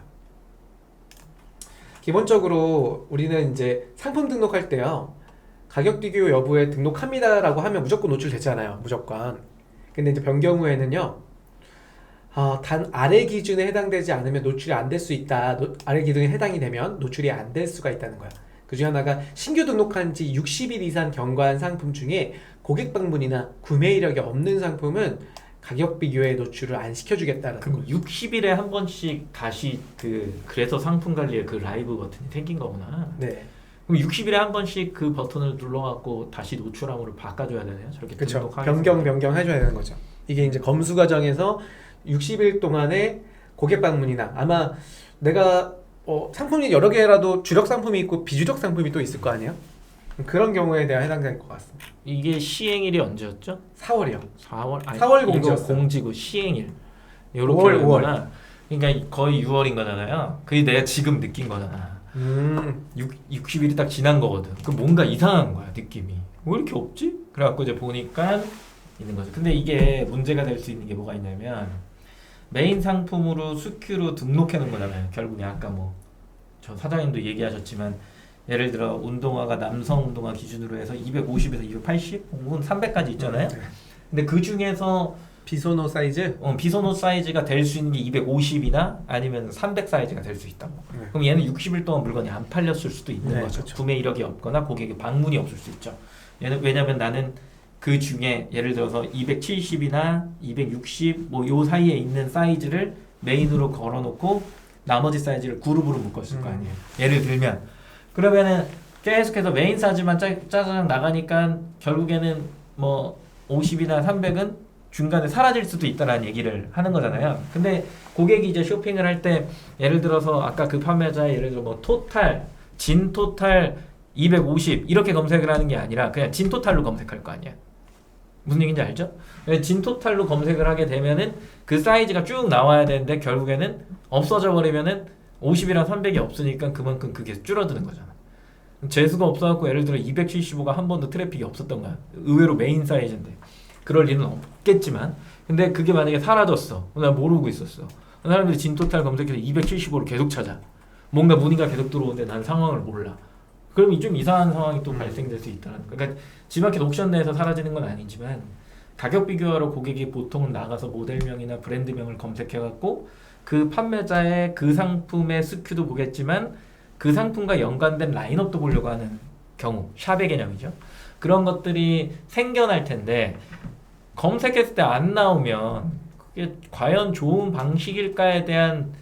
기본적으로 우리는 이제 상품 등록할 때요. 가격 비교 여부에 등록합니다라고 하면 무조건 노출되잖아요. 무조건. 근데 이제 변경후에는요. 단 아래 기준에 해당되지 않으면 노출이 안 될 수 있다. 아래 기준에 해당이 되면 노출이 안 될 수가 있다는 거야. 그 중에 하나가 신규 등록한 지 60일 이상 경과한 상품 중에 고객 방문이나 구매 이력이 없는 상품은 가격 비교에 노출을 안 시켜주겠다는 거. 그럼 60일에 한 번씩 다시 그래서 상품 관리에 그 라이브 버튼이 생긴 거구나. 네. 그럼 60일에 한 번씩 그 버튼을 눌러갖고 다시 노출함으로 바꿔줘야 되네요. 저렇게 그렇죠. 등록하겠습니다. 변경해줘야 되는 거죠. 이게 이제 검수 과정에서 60일 동안에 고객 방문이나 아마 내가 상품이 여러 개라도 주력 상품이 있고 비주력 상품이 또 있을 거 아니에요? 그런 경우에 대한 해당될 것 같습니다. 이게 시행일이 언제였죠? 4월이요. 4월? 아니, 4월 공지였어요. 이거 공지고 시행일 요렇게 5월. 되는구나. 그러니까 거의 6월인 거잖아요. 그게 내가 지금 느낀 거잖아. 60일이 딱 지난 거거든. 그 뭔가 이상한 거야 느낌이. 왜 이렇게 없지? 그래갖고 이제 보니까 있는 거죠. 근데 이게 문제가 될 수 있는 게 뭐가 있냐면 메인 상품으로 SKU로 등록해 놓은 거잖아요. 결국에 아까 뭐 저 사장님도 얘기하셨지만 예를 들어 운동화가 남성 운동화 기준으로 해서 250에서 280 혹은 300까지 있잖아요. 네. 근데 그 중에서 비소노 사이즈? 비소노 사이즈가 될 수 있는 게 250이나 아니면 300 사이즈가 될 수 있다고. 네. 그럼 얘는 60일 동안 물건이 안 팔렸을 수도 있는 네, 거죠. 그렇죠. 구매 이력이 없거나 고객의 방문이 없을 수 있죠. 얘는 왜냐면 나는 그 중에 예를 들어서 270이나 260 뭐 요 사이에 있는 사이즈를 메인으로 걸어놓고 나머지 사이즈를 그룹으로 묶었을 거 아니에요. 예를 들면 그러면은 계속해서 메인 사이즈만 짜자작 나가니까 결국에는 뭐 50이나 300은 중간에 사라질 수도 있다라는 얘기를 하는 거잖아요. 근데 고객이 이제 쇼핑을 할 때 예를 들어서 아까 그 판매자의 예를 들어 뭐 토탈, 진 토탈 250 이렇게 검색을 하는 게 아니라 그냥 진 토탈로 검색할 거 아니야. 무슨 얘기인지 알죠? 진 토탈로 검색을 하게 되면은 그 사이즈가 쭉 나와야 되는데 결국에는 없어져 버리면은 50이랑 300이 없으니까 그만큼 그게 줄어드는 거잖아. 재수가 없어갖고 예를 들어 275가 한 번도 트래픽이 없었던 거야. 의외로 메인 사이즈인데 그럴 리는 없겠지만, 근데 그게 만약에 사라졌어. 나 모르고 있었어. 사람들이 진토탈 검색해서 275를 계속 찾아. 뭔가 문의가 계속 들어오는데 난 상황을 몰라. 그럼 좀 이상한 상황이 또 발생될 수 있다는 거야. 그러니까 G마켓 옥션 내에서 사라지는 건 아니지만 가격 비교하러 고객이 보통은 나가서 모델명이나 브랜드명을 검색해갖고 그 판매자의 그 상품의 SKU도 보겠지만 그 상품과 연관된 라인업도 보려고 하는 경우, 샵의 개념이죠. 그런 것들이 생겨날 텐데 검색했을 때 안 나오면 그게 과연 좋은 방식일까에 대한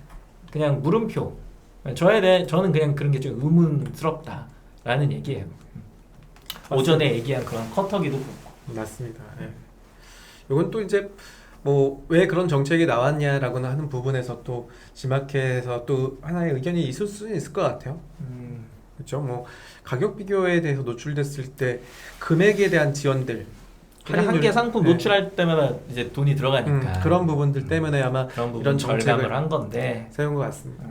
그냥 물음표. 저는 그냥 그런 게 좀 의문스럽다라는 얘기예요. 오전에 얘기한 그런 커터기도 그렇고. 맞습니다. 예. 이건 또 이제 뭐 왜 그런 정책이 나왔냐라고는 하는 부분에서 또 G마켓에서 또 하나의 의견이 있을 수는 있을 것 같아요. 그렇죠. 뭐 가격 비교에 대해서 노출됐을 때 금액에 대한 지원들, 그냥 한 개 상품 노출할 때마다 이제 돈이 들어가니까 그런 부분들 때문에 아마 그런 부분 이런 절감을 정책을 한 건데 세운 것 같습니다.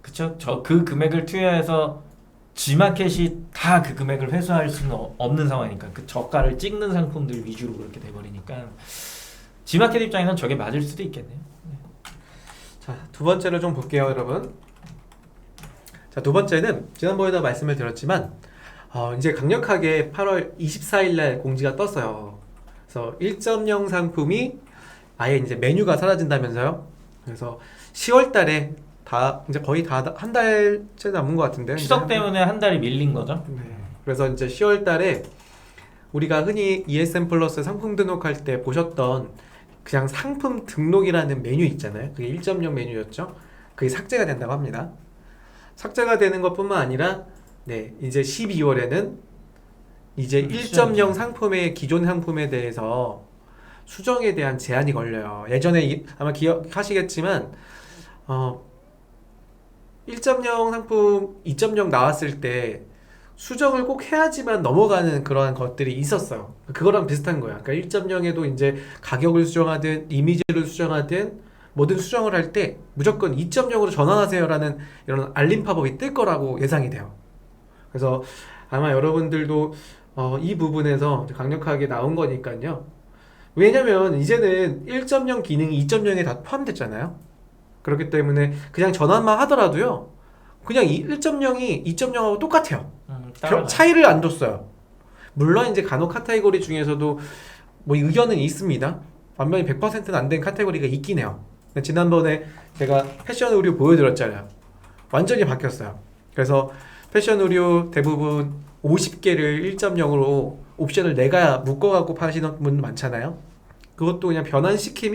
그쵸? 저 그 금액을 투여해서 G마켓이 다 그 금액을 회수할 수는 없는 상황이니까 그 저가를 찍는 상품들 위주로 그렇게 돼버리니까 G마켓 입장에서는 저게 맞을 수도 있겠네요. 자, 두 번째를 좀 볼게요, 여러분. 자, 두 번째는 지난번에도 말씀을 드렸지만 이제 강력하게 8월 24일 날 공지가 떴어요. 그래서 1.0 상품이 아예 이제 메뉴가 사라진다면서요. 그래서 10월 달에 다 이제 거의 다 한 달째 남은 것 같은데 추석 때문에 한 달이 밀린 거죠. 네. 그래서 이제 10월 달에 우리가 흔히 ESN 플러스 상품 등록할 때 보셨던 그냥 상품 등록이라는 메뉴 있잖아요. 그게 1.0 메뉴였죠. 그게 삭제가 된다고 합니다. 삭제가 되는 것뿐만 아니라 이제 12월에는 이제 1.0 상품의 기존 상품에 대해서 수정에 대한 제한이 걸려요. 예전에 아마 기억하시겠지만 1.0 상품 2.0 나왔을 때 수정을 꼭 해야지만 넘어가는 그러한 것들이 있었어요. 그거랑 비슷한 거야. 그러니까 1.0에도 이제 가격을 수정하든 이미지를 수정하든 뭐든 수정을 할 때 무조건 2.0으로 전환하세요라는 이런 알림 팝업이 뜰 거라고 예상이 돼요. 그래서 아마 여러분들도 이 부분에서 강력하게 나온 거니까요. 왜냐면 이제는 1.0 기능이 2.0에 다 포함됐잖아요. 그렇기 때문에 그냥 전환만 하더라도요, 그냥 1.0이 2.0하고 똑같아요. 차이를 안 줬어요. 물론 이제 간혹 카테고리 중에서도 뭐 의견은 있습니다. 완전히 100%는 안 된 카테고리가 있긴 해요. 지난번에 제가 패션 의류 보여드렸잖아요. 완전히 바뀌었어요. 그래서 패션 의류 대부분 50개를 1.0으로 옵션을 내가 묶어갖고 파시는 분 많잖아요. 그것도 그냥 변환시킨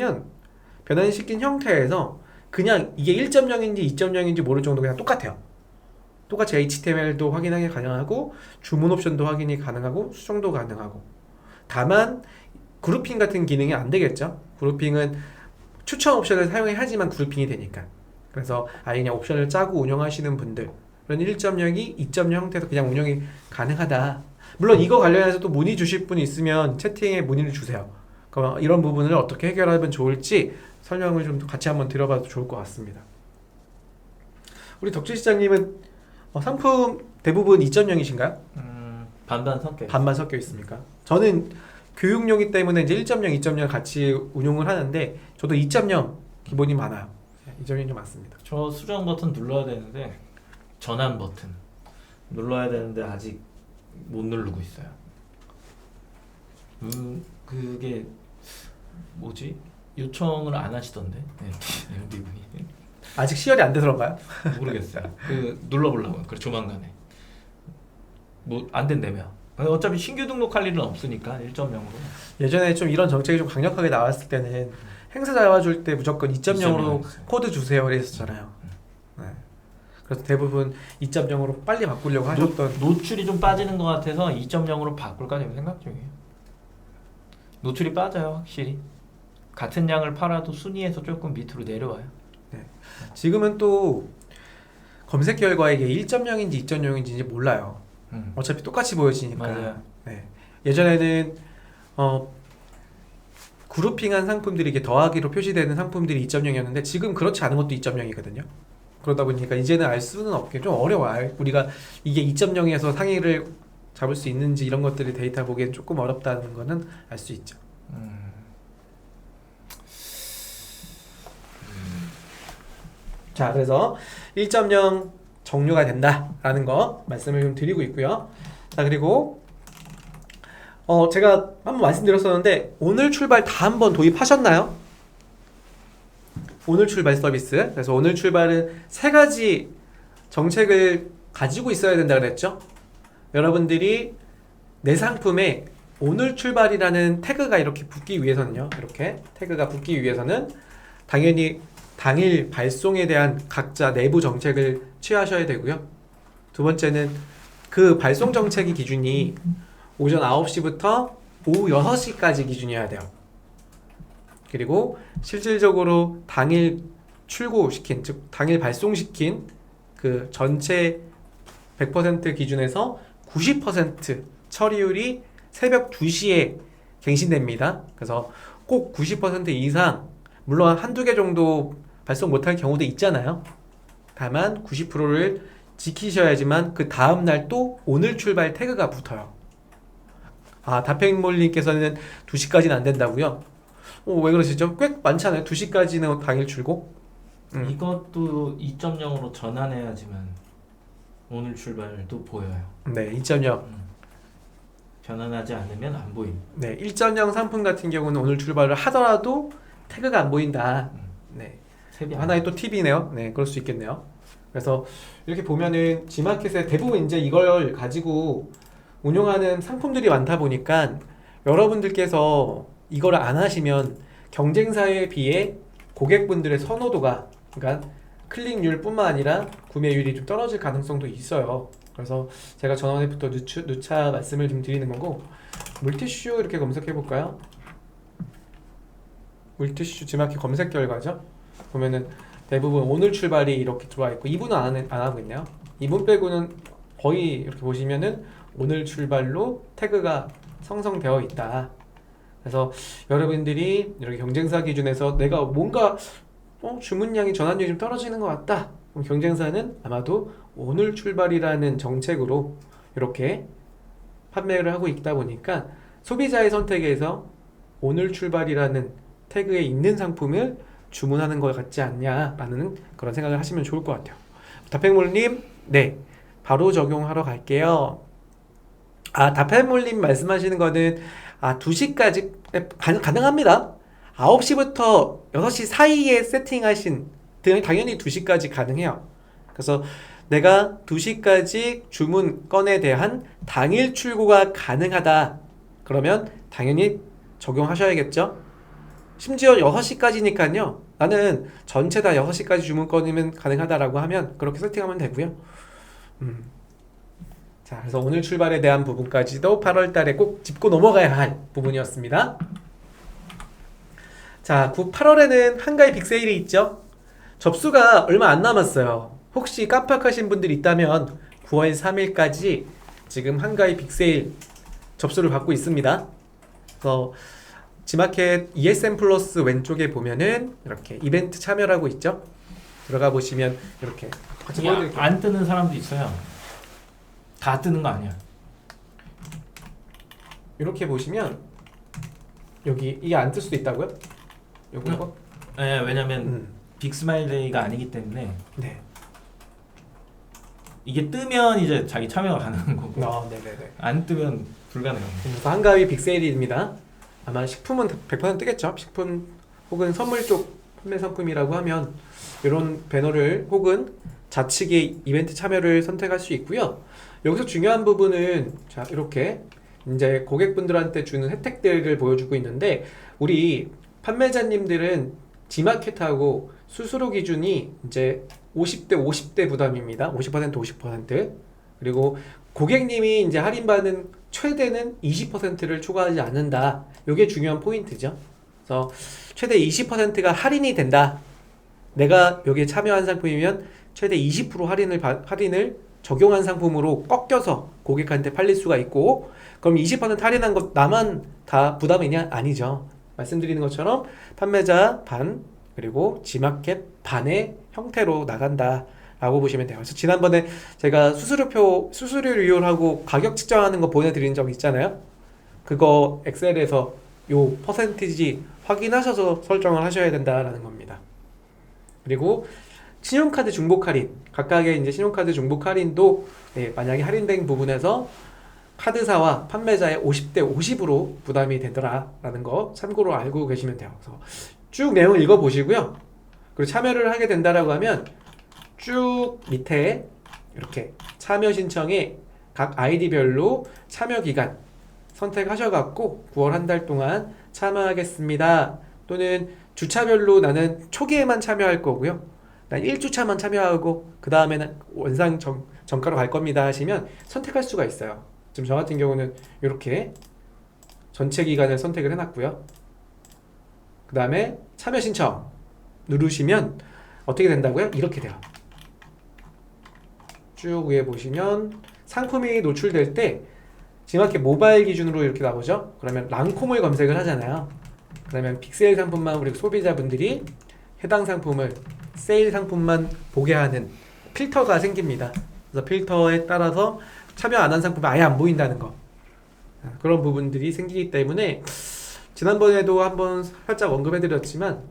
형태에서 그냥 이게 1.0인지 2.0인지 모를 정도 그냥 똑같아요. 똑같이 HTML도 확인하기 가능하고 주문 옵션도 확인이 가능하고 수정도 가능하고, 다만 그룹핑 같은 기능이 안 되겠죠. 그룹핑은 추천 옵션을 사용해야지만 그룹핑이 되니까. 그래서 아예 그냥 옵션을 짜고 운영하시는 분들은 1.0이 2.0 형태에서 그냥 운영이 가능하다. 물론 이거 관련해서 또 문의 주실 분이 있으면 채팅에 문의를 주세요. 그럼 이런 부분을 어떻게 해결하면 좋을지 설명을 좀 같이 한번 드려봐도 좋을 것 같습니다. 우리 덕질 시장님은 상품 대부분 2.0이신가요? 반반 섞여. 반반 섞여 있습니까? 저는 교육용이기 때문에 이제 1.0, 2.0 같이 운용을 하는데 저도 2.0 기본이 많아요. 2.0이 좀 많습니다. 저 수정 버튼 눌러야 되는데 전환 버튼 눌러야 되는데 아직 못 누르고 있어요. 그게 뭐지? 요청을 안 하시던데. 이분이 아직 시열이 안 돼서 그런가요? 모르겠어요. 눌러보려고. 그래 조만간에. 뭐 안 된다며. 어차피 신규 등록할 일은 없으니까 1.0으로. 예전에 좀 이런 정책이 좀 강력하게 나왔을 때는 행사 잡아줄 때 무조건 2.0으로 코드 주세요 그랬었잖아요. 네. 그래서 대부분 2.0으로 빨리 바꾸려고 하셨던. 노출이 좀 빠지는 것 같아서 2.0으로 바꿀까 지금 생각 중이에요. 노출이 빠져요 확실히. 같은 양을 팔아도 순위에서 조금 밑으로 내려와요. 네. 지금은 또 검색 결과에 이게 1.0인지 2.0인지 몰라요. 어차피 똑같이 보여지니까. 맞아요. 네. 예전에는 그룹핑한 상품들이 이게 더하기로 표시되는 상품들이 2.0이었는데 지금 그렇지 않은 것도 2.0이거든요. 그러다 보니까 이제는 알 수는 없게 좀 어려워. 우리가 이게 2.0에서 상위를 잡을 수 있는지 이런 것들이 데이터 보기엔 조금 어렵다는 거는 알 수 있죠. 자, 그래서 1.0 종료가 된다라는 거 말씀을 좀 드리고 있고요. 자, 그리고 제가 한번 말씀드렸었는데 오늘 출발 다 한번 도입하셨나요? 오늘 출발 서비스. 그래서 오늘 출발은 세 가지 정책을 가지고 있어야 된다 그랬죠. 여러분들이 내 상품에 오늘 출발이라는 태그가 이렇게 붙기 위해서는요. 이렇게 태그가 붙기 위해서는 당연히 당일 발송에 대한 각자 내부 정책을 취하셔야 되고요. 두 번째는 그 발송 정책이 기준이 오전 9시부터 오후 6시까지 기준이어야 돼요. 그리고 실질적으로 당일 출고시킨, 즉 당일 발송시킨 그 전체 100% 기준에서 90% 처리율이 새벽 2시에 갱신됩니다. 그래서 꼭 90% 이상, 물론 한두 개 정도 발송 못할 경우도 있잖아요. 다만 90%를 지키셔야지만 그 다음날 또 오늘 출발 태그가 붙어요. 아, 다팽몰님께서는 2시까지는 안 된다고요? 왜 그러시죠? 꽤 많잖아요. 2시까지는 당일 출고. 이것도 2.0으로 전환해야지만 오늘 출발도 보여요. 네, 2.0. 변환하지 않으면 안 보임. 네, 1.0 상품 같은 경우는 오늘 출발을 하더라도 태그가 안 보인다. 네, 하나의 또 팁이네요. 네, 그럴 수 있겠네요. 그래서 이렇게 보면은 G마켓에 대부분 이제 이걸 가지고 운영하는 상품들이 많다 보니까 여러분들께서 이걸 안 하시면 경쟁사에 비해 고객분들의 선호도가, 그러니까 클릭률뿐만 아니라 구매율이 좀 떨어질 가능성도 있어요. 그래서 제가 전원에부터 누차 말씀을 좀 드리는 거고, 물티슈 이렇게 검색해 볼까요? 물티슈 G마켓 검색 결과죠. 보면은 대부분 오늘 출발이 이렇게 들어와 있고, 이분은 안 하고 있네요. 이분 빼고는 거의 이렇게 보시면은 오늘 출발로 태그가 생성되어 있다. 그래서 여러분들이 이렇게 경쟁사 기준에서 내가 뭔가 주문량이 전환율이 좀 떨어지는 것 같다. 그럼 경쟁사는 아마도 오늘 출발이라는 정책으로 이렇게 판매를 하고 있다 보니까 소비자의 선택에서 오늘 출발이라는 태그에 있는 상품을 주문하는 것 같지 않냐라는 그런 생각을 하시면 좋을 것 같아요. 다팽몰님, 네, 바로 적용하러 갈게요. 아, 다팽몰님 말씀하시는 거는 2시까지 가능합니다. 9시부터 6시 사이에 세팅하신 당연히 2시까지 가능해요. 그래서 내가 2시까지 주문 건에 대한 당일 출고가 가능하다. 그러면 당연히 적용하셔야겠죠. 심지어 6시까지니까요. 나는 전체 다 6시까지 주문 건이면 가능하다라고 하면 그렇게 세팅하면 되고요. 자, 그래서 오늘 출발에 대한 부분까지도 8월 달에 꼭 짚고 넘어가야 할 부분이었습니다. 자, 8월에는 한가위 빅세일이 있죠. 접수가 얼마 안 남았어요. 혹시 깜빡하신 분들 있다면 9월 3일까지 지금 한가위 빅세일 접수를 받고 있습니다. 그래서 G마켓 ESN 플러스 왼쪽에 보면은 이렇게 이벤트 참여라고 있죠. 들어가 보시면 이렇게 같이 보여드릴게요. 안 뜨는 사람도 있어요. 다 뜨는 거 아니야. 이렇게 보시면 여기 이게 안 뜰 수도 있다고요? 요거? 네, 왜냐면 빅스마일데이가 아니기 때문에 네. 이게 뜨면 이제 자기 참여가 가능한 거고 네네네. 안 뜨면 불가능합니다. 그래서 한가위 빅세일입니다. 아마 식품은 100% 뜨겠죠. 식품 혹은 선물 쪽 판매 상품이라고 하면 이런 배너를 혹은 좌측의 이벤트 참여를 선택할 수 있고요. 여기서 중요한 부분은 자, 이렇게 이제 고객분들한테 주는 혜택들을 보여주고 있는데, 우리 판매자님들은 G마켓하고 수수료 기준이 이제 50대 부담입니다. 50%. 그리고 고객님이 이제 할인받는 최대는 20%를 초과하지 않는다. 이게 중요한 포인트죠. 그래서 최대 20%가 할인이 된다. 내가 여기에 참여한 상품이면 최대 20% 할인을 적용한 상품으로 꺾여서 고객한테 팔릴 수가 있고, 그럼 20% 할인한 것 나만 다 부담이냐? 아니죠. 말씀드리는 것처럼 판매자 반 그리고 G마켓 반의 형태로 나간다라고 보시면 돼요. 그래서 지난번에 제가 수수료율 하고 가격 측정하는 거 보내드린 적 있잖아요. 그거 엑셀에서 요 퍼센티지 확인하셔서 설정을 하셔야 된다라는 겁니다. 그리고 신용카드 중복 할인, 각각의 이제 신용카드 중복 할인도 만약에 할인된 부분에서 카드사와 판매자의 50대 50으로 부담이 되더라라는 거 참고로 알고 계시면 돼요. 그래서 쭉 내용을 읽어보시고요. 그리고 참여를 하게 된다라고 하면 쭉 밑에 이렇게 참여 신청에 각 아이디별로 참여 기간 선택하셔갖고 9월 한 달 동안 참여하겠습니다. 또는 주차별로 나는 초기에만 참여할 거고요. 난 1주차만 참여하고 그 다음에는 원상 정가로 갈 겁니다 하시면 선택할 수가 있어요. 지금 저 같은 경우는 이렇게 전체 기간을 선택을 해놨고요. 그 다음에 참여 신청 누르시면 어떻게 된다고요? 이렇게 돼요. 쭉 위에 보시면 상품이 노출될 때 G마켓 모바일 기준으로 이렇게 나오죠. 그러면 랑콤을 검색을 하잖아요. 그러면 빅세일 상품만 우리 소비자분들이 해당 상품을 세일 상품만 보게 하는 필터가 생깁니다. 그래서 필터에 따라서 참여 안 한 상품이 아예 안 보인다는 거, 그런 부분들이 생기기 때문에 지난번에도 한번 살짝 언급해드렸지만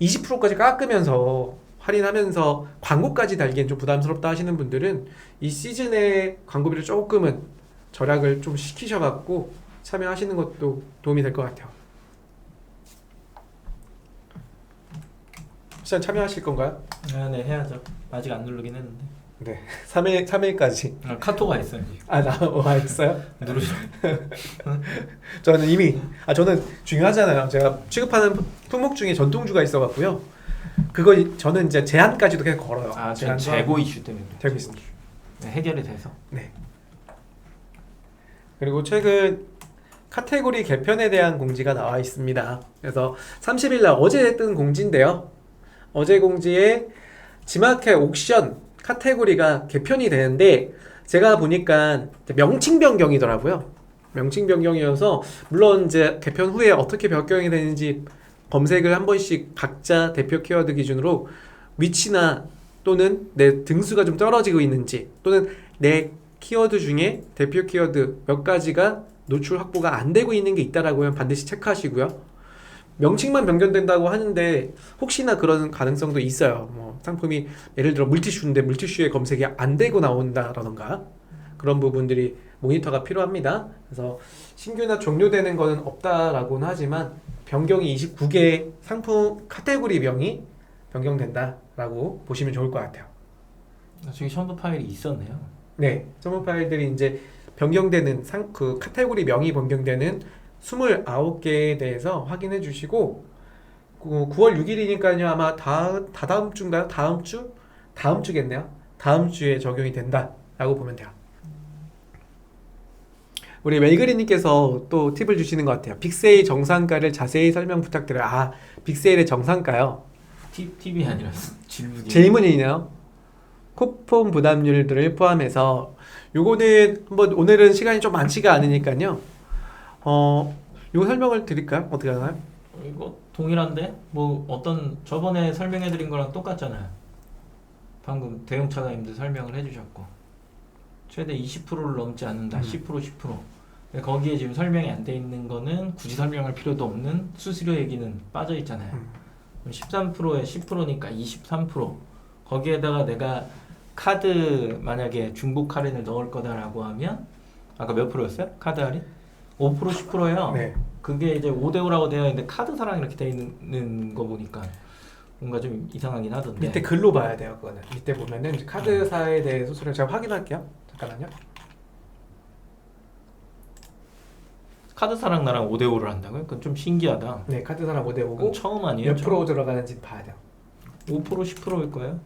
20%까지 깎으면서 할인하면서 광고까지 달기엔 좀 부담스럽다 하시는 분들은 이 시즌에 광고비를 조금은 절약을 좀 시키셔갖고 참여하시는 것도 도움이 될 것 같아요. 시장 참여하실 건가요? 아, 네, 해야죠. 아직 안 누르긴 했는데. 네, 3일까지. 카톡 와 있어요. 와 있어요? 누르시. 저는 이미 저는 중요하잖아요. 제가 취급하는 품목 중에 전통주가 있어갖고요. 그거 저는 이제 제한까지도 계속 걸어요. 아, 저 재고 이슈 때문에. 재고 이슈. 네, 해결이 돼서. 네. 그리고 최근 카테고리 개편에 대한 공지가 나와 있습니다. 그래서 30일 날 어제 뜬 공지인데요. 어제 공지에 G마켓 옥션 카테고리가 개편이 되는데 제가 보니까 명칭 변경이더라고요. 명칭 변경이어서 물론 이제 개편 후에 어떻게 변경이 되는지 검색을 한 번씩 각자 대표 키워드 기준으로 위치나 또는 내 등수가 좀 떨어지고 있는지 또는 내 키워드 중에 대표 키워드 몇 가지가 노출 확보가 안 되고 있는 게 있다라고 하면 반드시 체크하시고요. 명칭만 변경된다고 하는데 혹시나 그런 가능성도 있어요. 뭐 상품이 예를 들어 물티슈인데 물티슈의 검색이 안 되고 나온다라던가 그런 부분들이 모니터가 필요합니다. 그래서 신규나 종료되는 거는 없다라고는 하지만 변경이 29개 상품 카테고리 명이 변경된다라고 보시면 좋을 것 같아요. 나중에 첨부 파일이 있었네요. 네, 첨부 파일들이 이제 변경되는 그 카테고리 명이 변경되는 29개에 대해서 확인해 주시고 9월 6일이니까요 아마 다다음 주인가요? 다음 주? 다음 주겠네요. 다음 주에 적용이 된다라고 보면 돼요. 우리 멜그리님께서 또 팁을 주시는 것 같아요. 빅세일 정상가를 자세히 설명 부탁드려요. 빅세일의 정상가요? 팁이 아니라 질문이. 질문이네요. 쿠폰 부담률들을 포함해서 요거는 한번 오늘은 시간이 좀 많지가 않으니까요. 요 설명을 드릴까요? 어떻게 하나요? 이거 동일한데 뭐 어떤 저번에 설명해드린 거랑 똑같잖아요. 방금 대용 차장님도 설명을 해주셨고 최대 20%를 넘지 않는다. 10% 10%. 근데 거기에 지금 설명이 안 돼 있는 거는 굳이 설명할 필요도 없는 수수료 얘기는 빠져 있잖아요. 13%에 10%니까 23%. 거기에다가 내가 카드 만약에 중복 할인을 넣을 거다라고 하면 아까 몇 프로였어요? 카드 할인? 5% 10%예요. 네. 그게 이제 5대5라고 되어 있는데 카드사랑 이렇게 되어 있는 거 보니까 뭔가 좀 이상하긴 하던데. 밑에 글로 봐야 돼요. 그거는 밑에 보면은 이제 카드사에 대해 수수료 제가 확인할게요. 잠깐만요. 카드사랑 나랑 5대5를 한다고요? 그건 좀 신기하다. 네, 카드사랑 5대 그건 5고 처음 아니에요? 몇 프로 들어가는지 봐야 돼요. 5% 10%일 거예요?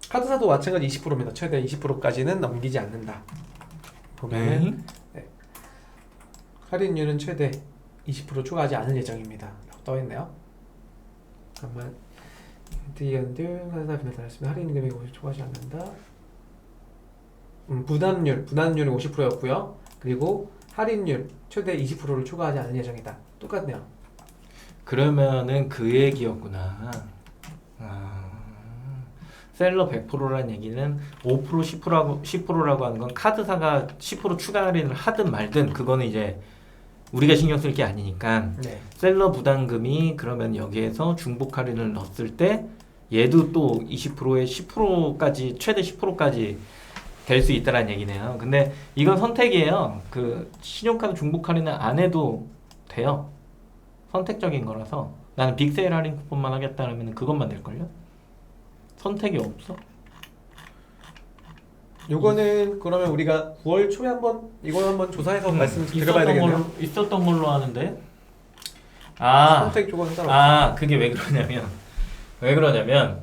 카드사도 마찬가지 20%입니다. 최대 20%까지는 넘기지 않는다. 보면은 네. 할인율은 최대 20% 추가하지 않을 예정입니다. 떠 있네요. 그러면 디엔드 사사 구매달했으면 할인 금액 50 초과하지 않는다. 부담률은 50%였고요. 그리고 할인율 최대 20%를 초과하지 않을 예정이다. 똑같네요. 그러면은 그 얘기였구나. 아, 셀러 100%라는 얘기는 5% 10%라고 하는 건 카드사가 10% 추가 할인을 하든 말든 그거는 이제 우리가 신경 쓸 게 아니니까 네. 셀러 부담금이 그러면 여기에서 중복 할인을 넣었을 때 얘도 또 20%에 10%까지 최대 10%까지 될 수 있다는 얘기네요. 근데 이건 선택이에요. 그 신용카드 중복 할인을 안 해도 돼요. 선택적인 거라서 나는 빅세일 할인 쿠폰만 하겠다면 그것만 될걸요? 선택이 없어? 요거는 그러면 우리가 9월 초에 한번 조사해서 말씀 드려봐야 되겠네요. 있었던 걸로 아는데. 아, 선택 조건은 따로 없어요. 그게 왜 그러냐면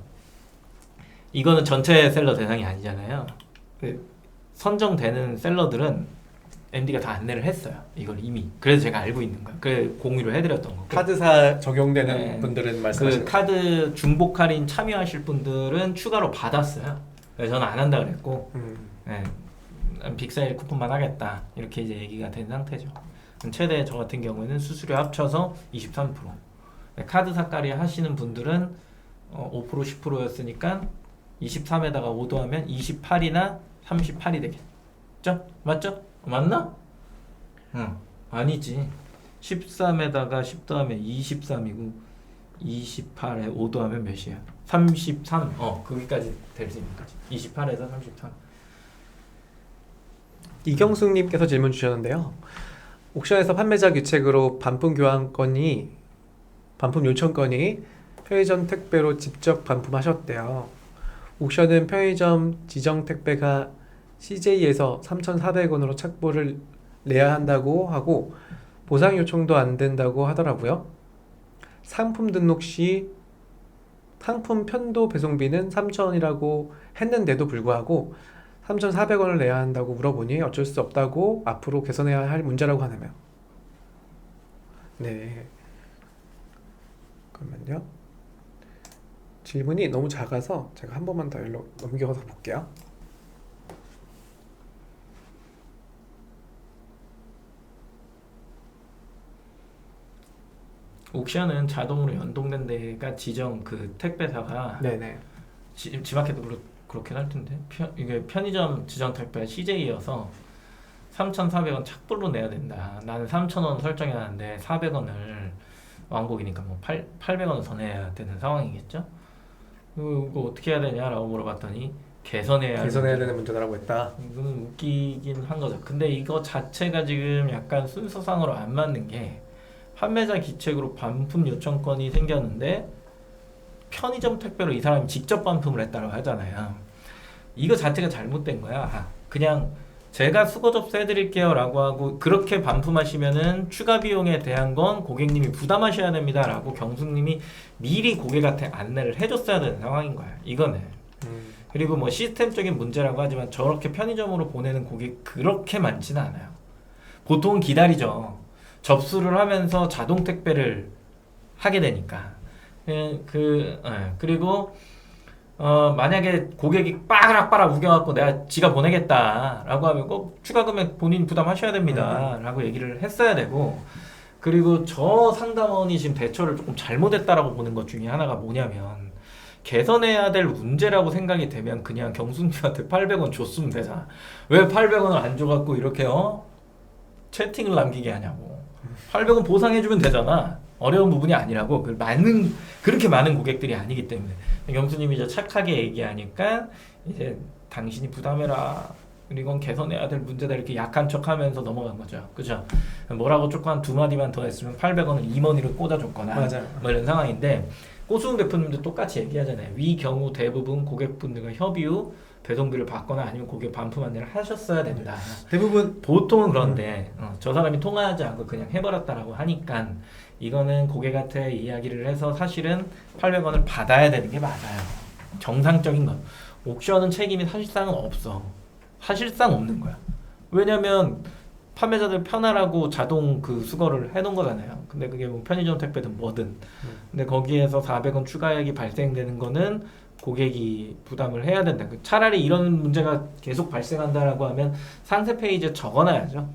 이거는 전체 셀러 대상이 아니잖아요. 그 선정되는 셀러들은 MD가 다 안내를 했어요. 이걸 이미. 그래서 제가 알고 있는 거야. 그래 공유를 해드렸던 거고. 카드사 적용되는 네. 분들은 그 말씀하시는 카드 중복 할인 참여하실 분들은 추가로 받았어요. 그래서 저는 안 한다 그랬고, 네, 빅세일 쿠폰만 하겠다 이렇게 이제 얘기가 된 상태죠. 최대 저 같은 경우에는 수수료 합쳐서 23%. 카드사까리 하시는 분들은 5% 10%였으니까 23에다가 5 더하면 28이나 38이 되겠죠? 맞죠? 맞나? 응, 아니지. 13에다가 10 더하면 23이고 28에 5 더하면 몇이야? 33. 거기까지 될 수 있는 거지. 28에서 33. 이경숙님께서 질문 주셨는데요. 옥션에서 판매자 규책으로 반품 요청 건이 편의점 택배로 직접 반품하셨대요. 옥션은 편의점 지정 택배가 CJ에서 3,400원으로 착보를 내야 한다고 하고 보상 요청도 안 된다고 하더라고요. 상품 등록 시 상품 편도 배송비는 3,000원이라고 했는데도 불구하고 3,400원을 내야 한다고 물어보니 어쩔 수 없다고 앞으로 개선해야 할 문제라고 하네요. 네. 그러면요. 질문이 너무 작아서 제가 한 번만 더 넘겨서 볼게요. 옥션은 자동으로 연동된 데가 지정 그 택배사가 네네. 지마켓도 그렇긴 할 텐데 이게 편의점 지정 택배가 CJ여서 3,400원 착불로 내야 된다. 나는 3,000원 설정해놨는데 400원을 왕복이니까 뭐 800원을 더 내야 되는 상황이겠죠. 이거 어떻게 해야 되냐라고 물어봤더니 개선해야 되는 문제다라고 했다. 이거는 웃기긴 한 거죠. 근데 이거 자체가 지금 약간 순서상으로 안 맞는 게 판매자 기책으로 반품 요청권이 생겼는데 편의점 택배로 이 사람이 직접 반품을 했다고 하잖아요. 이거 자체가 잘못된 거야. 그냥 제가 수거 접수해드릴게요 라고 하고 그렇게 반품하시면은 추가 비용에 대한 건 고객님이 부담하셔야 됩니다 라고 경숙님이 미리 고객한테 안내를 해줬어야 되는 상황인 거야. 이거는. 그리고 뭐 시스템적인 문제라고 하지만 저렇게 편의점으로 보내는 고객 그렇게 많지는 않아요. 보통은 기다리죠. 접수를 하면서 자동 택배를 하게 되니까. 그리고 만약에 고객이 빠락빠락 우겨갖고 내가 지가 보내겠다라고 하면 꼭 추가 금액 본인 부담하셔야 됩니다라고 얘기를 했어야 되고, 그리고 저 상담원이 지금 대처를 조금 잘못했다라고 보는 것 중에 하나가 뭐냐면 개선해야 될 문제라고 생각이 되면 그냥 경수님한테 800원 줬으면 되잖아. 왜 800원을 안 줘갖고 이렇게 채팅을 남기게 하냐고. 800원 보상해주면 되잖아. 어려운 부분이 아니라고. 그렇게 많은 고객들이 아니기 때문에 경수님이 이제 착하게 얘기하니까 이제 당신이 부담해라. 이건 개선해야 될 문제다. 이렇게 약한 척하면서 넘어간 거죠. 그죠? 뭐라고 조금 한 두 마디만 더 했으면 800원을 임원이로 꽂아줬거나 맞아요. 뭐 이런 상황인데 꼬수훈 대표님도 똑같이 얘기하잖아요. 위 경우 대부분 고객분들과 협의 후 배송비를 받거나 아니면 고객 반품 안내를 하셨어야 된다. 대부분 보통은 그런데 저 사람이 통화하지 않고 그냥 해버렸다라고 하니까 이거는 고객한테 이야기를 해서 사실은 800원을 받아야 되는 게 맞아요. 정상적인 건. 옥션은 책임이 사실상은 없어. 사실상 없는 거야. 왜냐면 판매자들 편하라고 자동 그 수거를 해놓은 거잖아요. 근데 그게 뭐 편의점 택배든 뭐든. 근데 거기에서 400원 추가액이 발생되는 거는 고객이 부담을 해야 된다. 차라리 이런 문제가 계속 발생한다라고 하면 상세 페이지에 적어놔야죠.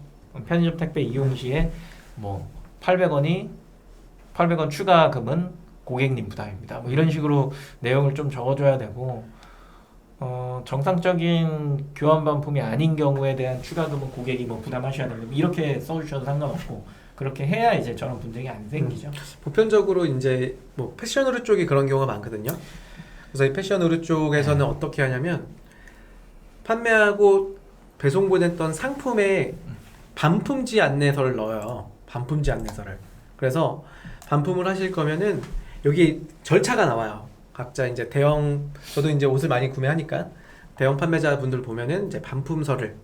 편의점 택배 이용 시에 뭐 800원 추가금은 고객님 부담입니다. 뭐 이런 식으로 내용을 좀 적어줘야 되고, 정상적인 교환 반품이 아닌 경우에 대한 추가금은 고객이 뭐 부담하셔야 됩니다. 이렇게 써주셔도 상관없고, 그렇게 해야 이제 저런 분쟁이 안 생기죠. 보편적으로 이제 뭐 패션 의류 쪽이 그런 경우가 많거든요. 그래서 이 패션 의류 쪽에서는 어떻게 하냐면 판매하고 배송 보냈던 상품에 반품지 안내서를 넣어요. 반품지 안내서를. 그래서 반품을 하실 거면은 여기 절차가 나와요. 각자 이제 대형, 저도 이제 옷을 많이 구매하니까 대형 판매자분들 보면은 이제 반품서를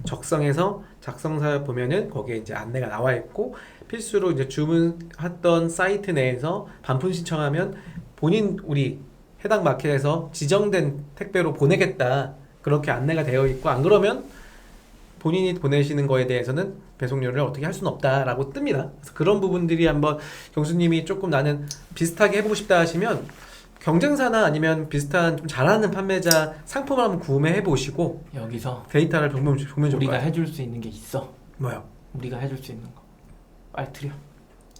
적성해서 작성서 보면은 거기에 이제 안내가 나와 있고, 필수로 이제 주문했던 사이트 내에서 반품 신청하면 본인 우리 해당 마켓에서 지정된 택배로 보내겠다, 그렇게 안내가 되어 있고, 안 그러면 본인이 보내시는 거에 대해서는 배송료를 어떻게 할 수는 없다라고 뜹니다. 그래서 그런 부분들이 한번 경수님이 조금 나는 비슷하게 해보고 싶다 하시면 경쟁사나 아니면 비슷한 좀 잘하는 판매자 상품을 한번 구매해 보시고 여기서 데이터를 보면 좋을 것 우리가 같아요. 해줄 수 있는 게 있어. 뭐요? 우리가 해줄 수 있는 거 빨리 드려.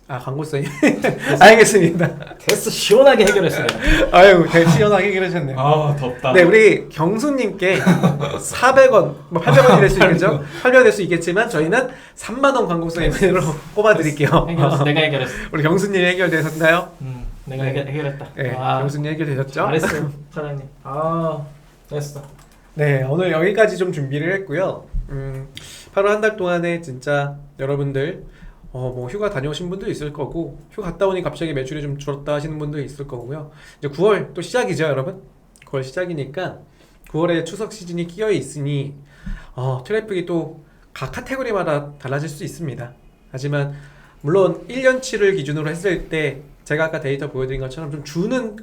아, 광고성이. 알겠습니다. 됐어, 시원하게 해결했어요. 아유, 되게 시원하게 해결하셨네요. 아 덥다. 네, 우리 경수님께 400원, 뭐 800원이 될 수 있겠죠? 800원 될 수 있겠지만 저희는 3만 원 광고성 이메일로 뽑아드릴게요. 해결했어. 내가 해결했어. 우리 경수님 해결되셨나요? 내가 네. 해결했다. 네, 아, 경수님 해결되셨죠? 잘했어요, 사장님. 아, 됐어. 네, 오늘 여기까지 좀 준비를 했고요. 8월 한 달 동안에 진짜 여러분들 뭐 휴가 다녀오신 분도 있을 거고, 휴가 갔다 오니 갑자기 매출이 좀 줄었다 하시는 분도 있을 거고요. 이제 9월 또 시작이죠, 여러분. 9월 시작이니까 9월에 추석 시즌이 끼어 있으니 트래픽이 또 각 카테고리마다 달라질 수 있습니다. 하지만 물론 1년치를 기준으로 했을 때 제가 아까 데이터 보여드린 것처럼 좀 주는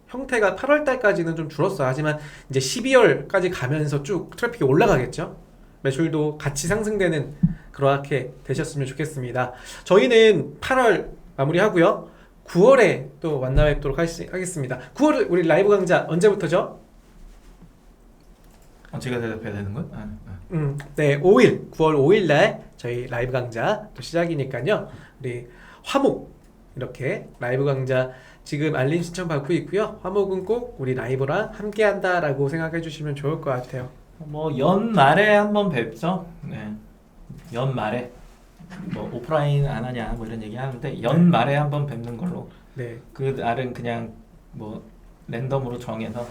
형태가 8월 달까지는 좀 줄었어요. 하지만 이제 12월까지 가면서 쭉 트래픽이 올라가겠죠. 매출도 같이 상승되는 그렇게 되셨으면 좋겠습니다. 저희는 8월 마무리하고요. 9월에 또 만나 뵙도록 하겠습니다. 9월 우리 라이브 강좌 언제부터죠? 제가 대답해야 되는 건? 네, 5일, 9월 5일 날 저희 라이브 강좌 또 시작이니까요. 우리 화목 이렇게 라이브 강좌 지금 알림 신청 받고 있고요. 화목은 꼭 우리 라이브랑 함께 한다라고 생각해 주시면 좋을 것 같아요. 뭐 연말에 한번 뵙죠. 네. 연말에 뭐 오프라인 안 하냐 뭐 이런 얘기 하는데 연말에 한번 뵙는 걸로. 네. 그 날은 그냥 뭐 랜덤으로 정해서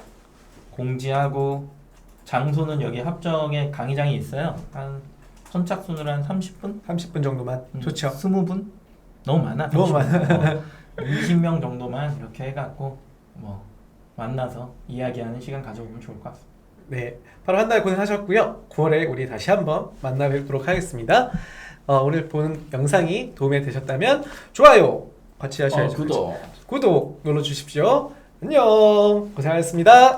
공지하고, 장소는 여기 합정에 강의장이 있어요. 한 선착순으로 한 30분? 30분 정도만. 좋죠. 20분? 너무 많아. 너무 30분. 20명 정도만 이렇게 해갖고 뭐 만나서 이야기하는 시간 가져보면 좋을 것 같습니다. 네, 바로 한 달 고생하셨고요. 9월에 우리 다시 한번 만나 뵙도록 하겠습니다. 오늘 본 영상이 도움이 되셨다면 좋아요 같이 하셔야죠. 구독 구독 눌러주십시오. 안녕, 고생하셨습니다.